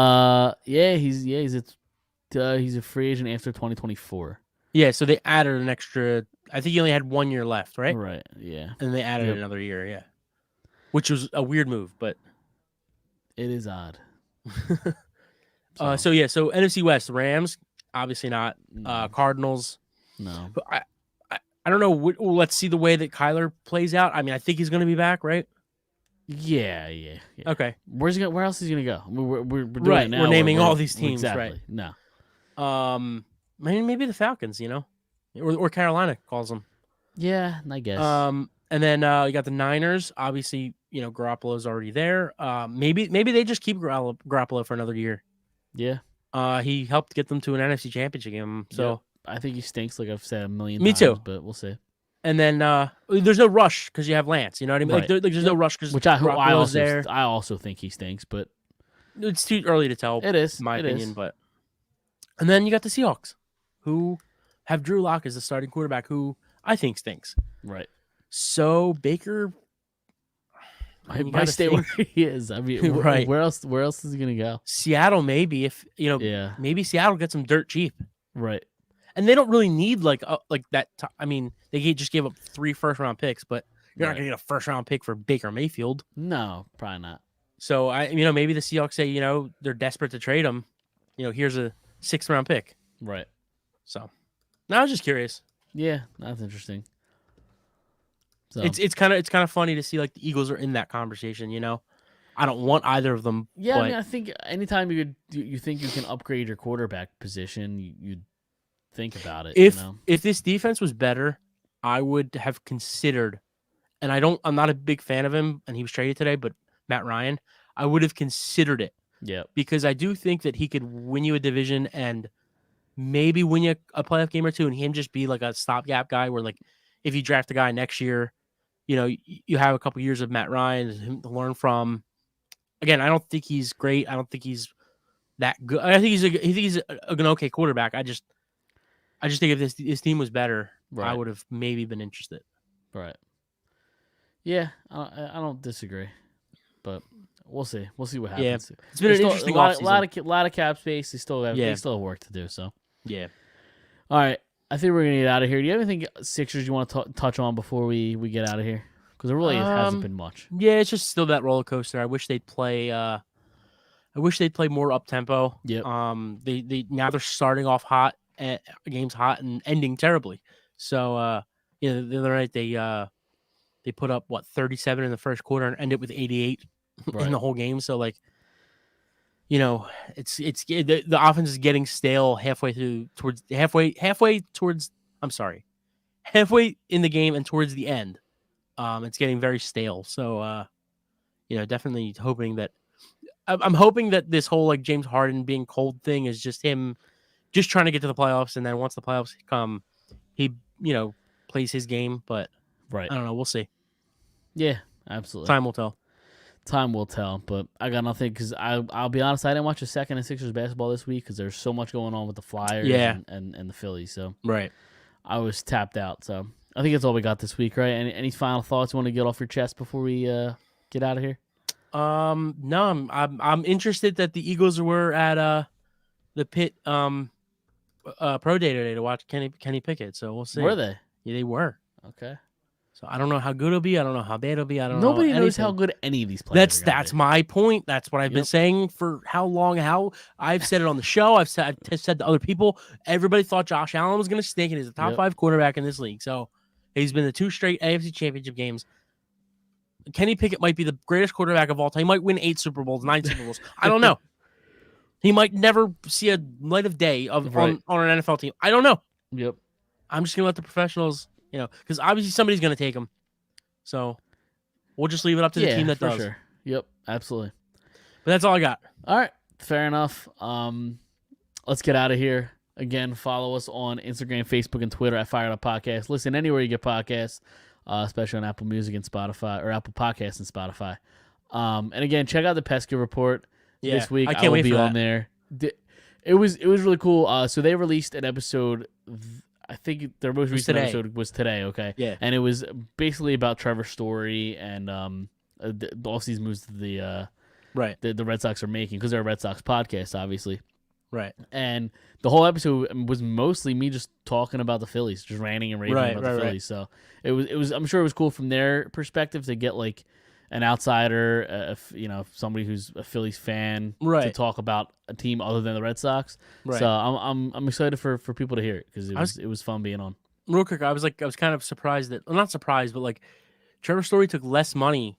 Yeah, he's a free agent after 2024. Yeah, so they added an extra. I think he only had 1 year left, right? Right. Yeah. And they added Yep. another year, yeah. Which was a weird move, but It is odd. so NFC West, Rams, obviously not. Cardinals. No. But I don't know. Let's see the way that Kyler plays out. I mean, I think he's going to be back, right? Yeah. Okay. Where else is he gonna go? We're doing Right, it now. we're naming all these teams, exactly. right. No. Maybe the Falcons, or Carolina calls them. Yeah, I guess. And then you got the Niners. Obviously, Garoppolo's already there. Maybe they just keep Garoppolo for another year. Yeah. He helped get them to an NFC Championship game. So. Yep. I think he stinks, like I've said a million Me times. too. But we'll see. And then there's no rush because you have Lance. You know what I mean? Right. Like there's no rush because Garoppolo's there. I also think he stinks, but It's too early to tell. it is in my opinion. Is. But and then you got the Seahawks, who have Drew Lock as the starting quarterback, who I think stinks. Right. So Baker might stay where he is. I mean, Right. Where else is he gonna go? Seattle, maybe if Yeah. maybe Seattle gets him dirt cheap, Right. and they don't really need like that. I mean, they just gave up 3 first-round picks, but you're not Right. gonna get a first-round pick for Baker Mayfield. No, probably not. So maybe the Seahawks say they're desperate to trade him. Here's a 6th-round pick. Right. So, now I was just curious. Yeah, that's interesting. So It's kind of funny to see like the Eagles are in that conversation. I don't want either of them. yeah, but I mean, I think anytime you think you can upgrade your quarterback position, you think about it. if this defense was better, I would have considered. And I'm not a big fan of him, and he was traded today. But Matt Ryan, I would have considered it Yeah. because I do think that he could win you a division and maybe win you a playoff game or two, and him just be like a stopgap guy. Where like if you draft a guy next year, you have a couple years of Matt Ryan to learn from. Again, I don't think he's great. I don't think he's that good. I think he's an okay quarterback. I just think if this team was better, I Right. would have maybe been interested. Right. Yeah, I don't disagree, but we'll see. We'll see what Yeah. happens. It's been There's an still interesting a lot offseason. of cap space. They still have work to do. So Yeah. all right, I think we're gonna get out of here. Do you have anything Sixers you want to touch on before we get out of here? Because there really hasn't been much. Yeah, it's just still that roller coaster. I wish they'd play. I wish they'd play more up tempo. Yep. They now they're starting off hot, games hot, and ending terribly. So the other night they put up 37 in the first quarter and ended with 88 Right. in the whole game. So like, it's the offense is getting stale halfway in the game and towards the end. It's getting very stale. So, definitely hoping that I'm hoping that this whole like James Harden being cold thing is just him just trying to get to the playoffs. And then once the playoffs come, he, plays his game. But Right. I don't know. We'll see. Yeah, absolutely. Time will tell. Time will tell. But I got nothing because I'll be honest. I didn't watch the second and Sixers basketball this week because there's so much going on with the Flyers and the Phillies. So Right. I was tapped out. So I think that's all we got this week, right? Any final thoughts you want to get off your chest before we get out of here? No, I'm interested that the Eagles were at the pit pro day today to watch Kenny Pickett. So we'll see. Were they? Yeah, they were. Okay. So I don't know how good it'll be. I don't know how bad it'll be. I don't know. Nobody knows how anything. good any of these players. That's my point. That's what I've been Yep. saying for how long? How I've said it on the show. I've said to other people. Everybody thought Josh Allen was going to stink, and he's a top Yep. 5 quarterback in this league. So he's been the 2 straight AFC Championship games. Kenny Pickett might be the greatest quarterback of all time. He might win 8 Super Bowls, 9 Super Bowls. I don't know. He might never see a light of day on an NFL team. I don't know. Yep. I'm just going to let the professionals, because obviously somebody's going to take him. So we'll just leave it up to the team that does. Sure. Yep. Absolutely. But that's all I got. All right. Fair enough. Let's get out of here. Again, follow us on Instagram, Facebook, and Twitter at Phired Up Podcast. Listen anywhere you get podcasts, especially on Apple Music and Spotify, or Apple Podcasts and Spotify. And again, check out the Pesky Report this week. I can't wait will be for on there. It was really cool. So they released an episode. I think their most recent episode was today. Okay. Yeah. And it was basically about Trevor's story and the offseason moves the Red Sox are making, because they're a Red Sox podcast, obviously. Right. And the whole episode was mostly me just talking about the Phillies, just ranting and raving about the Phillies. So it was. I'm sure it was cool from their perspective to get like an outsider, somebody who's a Phillies fan, to talk about a team other than the Red Sox. Right. So I'm excited for people to hear it, because it was fun being on. Real quick, I was kind of surprised that, well, not surprised, but like Trevor Story took less money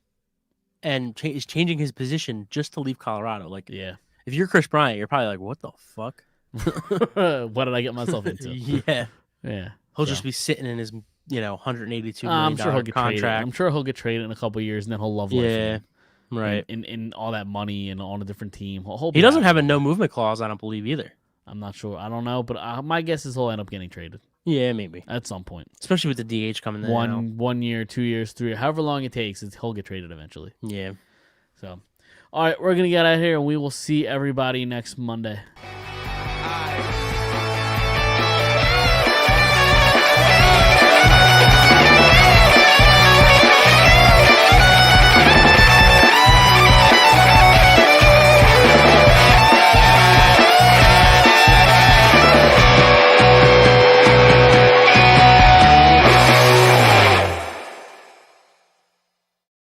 and is changing his position just to leave Colorado. Like, yeah. If you're Chris Bryant, you're probably like, what the fuck? What did I get myself into? Yeah. He'll So. just be sitting in his, $182 million I'm sure he'll get contract. traded. I'm sure he'll get traded in a couple of years, and then he'll love life. Yeah. Right. In all that money and on a different team. He doesn't have a no movement clause, I don't believe, either. I'm not sure. I don't know, but my guess is he'll end up getting traded. Yeah, maybe. At some point. Especially with the DH coming in. 1 year, 2 years, 3 years, however long it takes, he'll get traded eventually. Yeah. So, all right, we're going to get out of here, and we will see everybody next Monday. I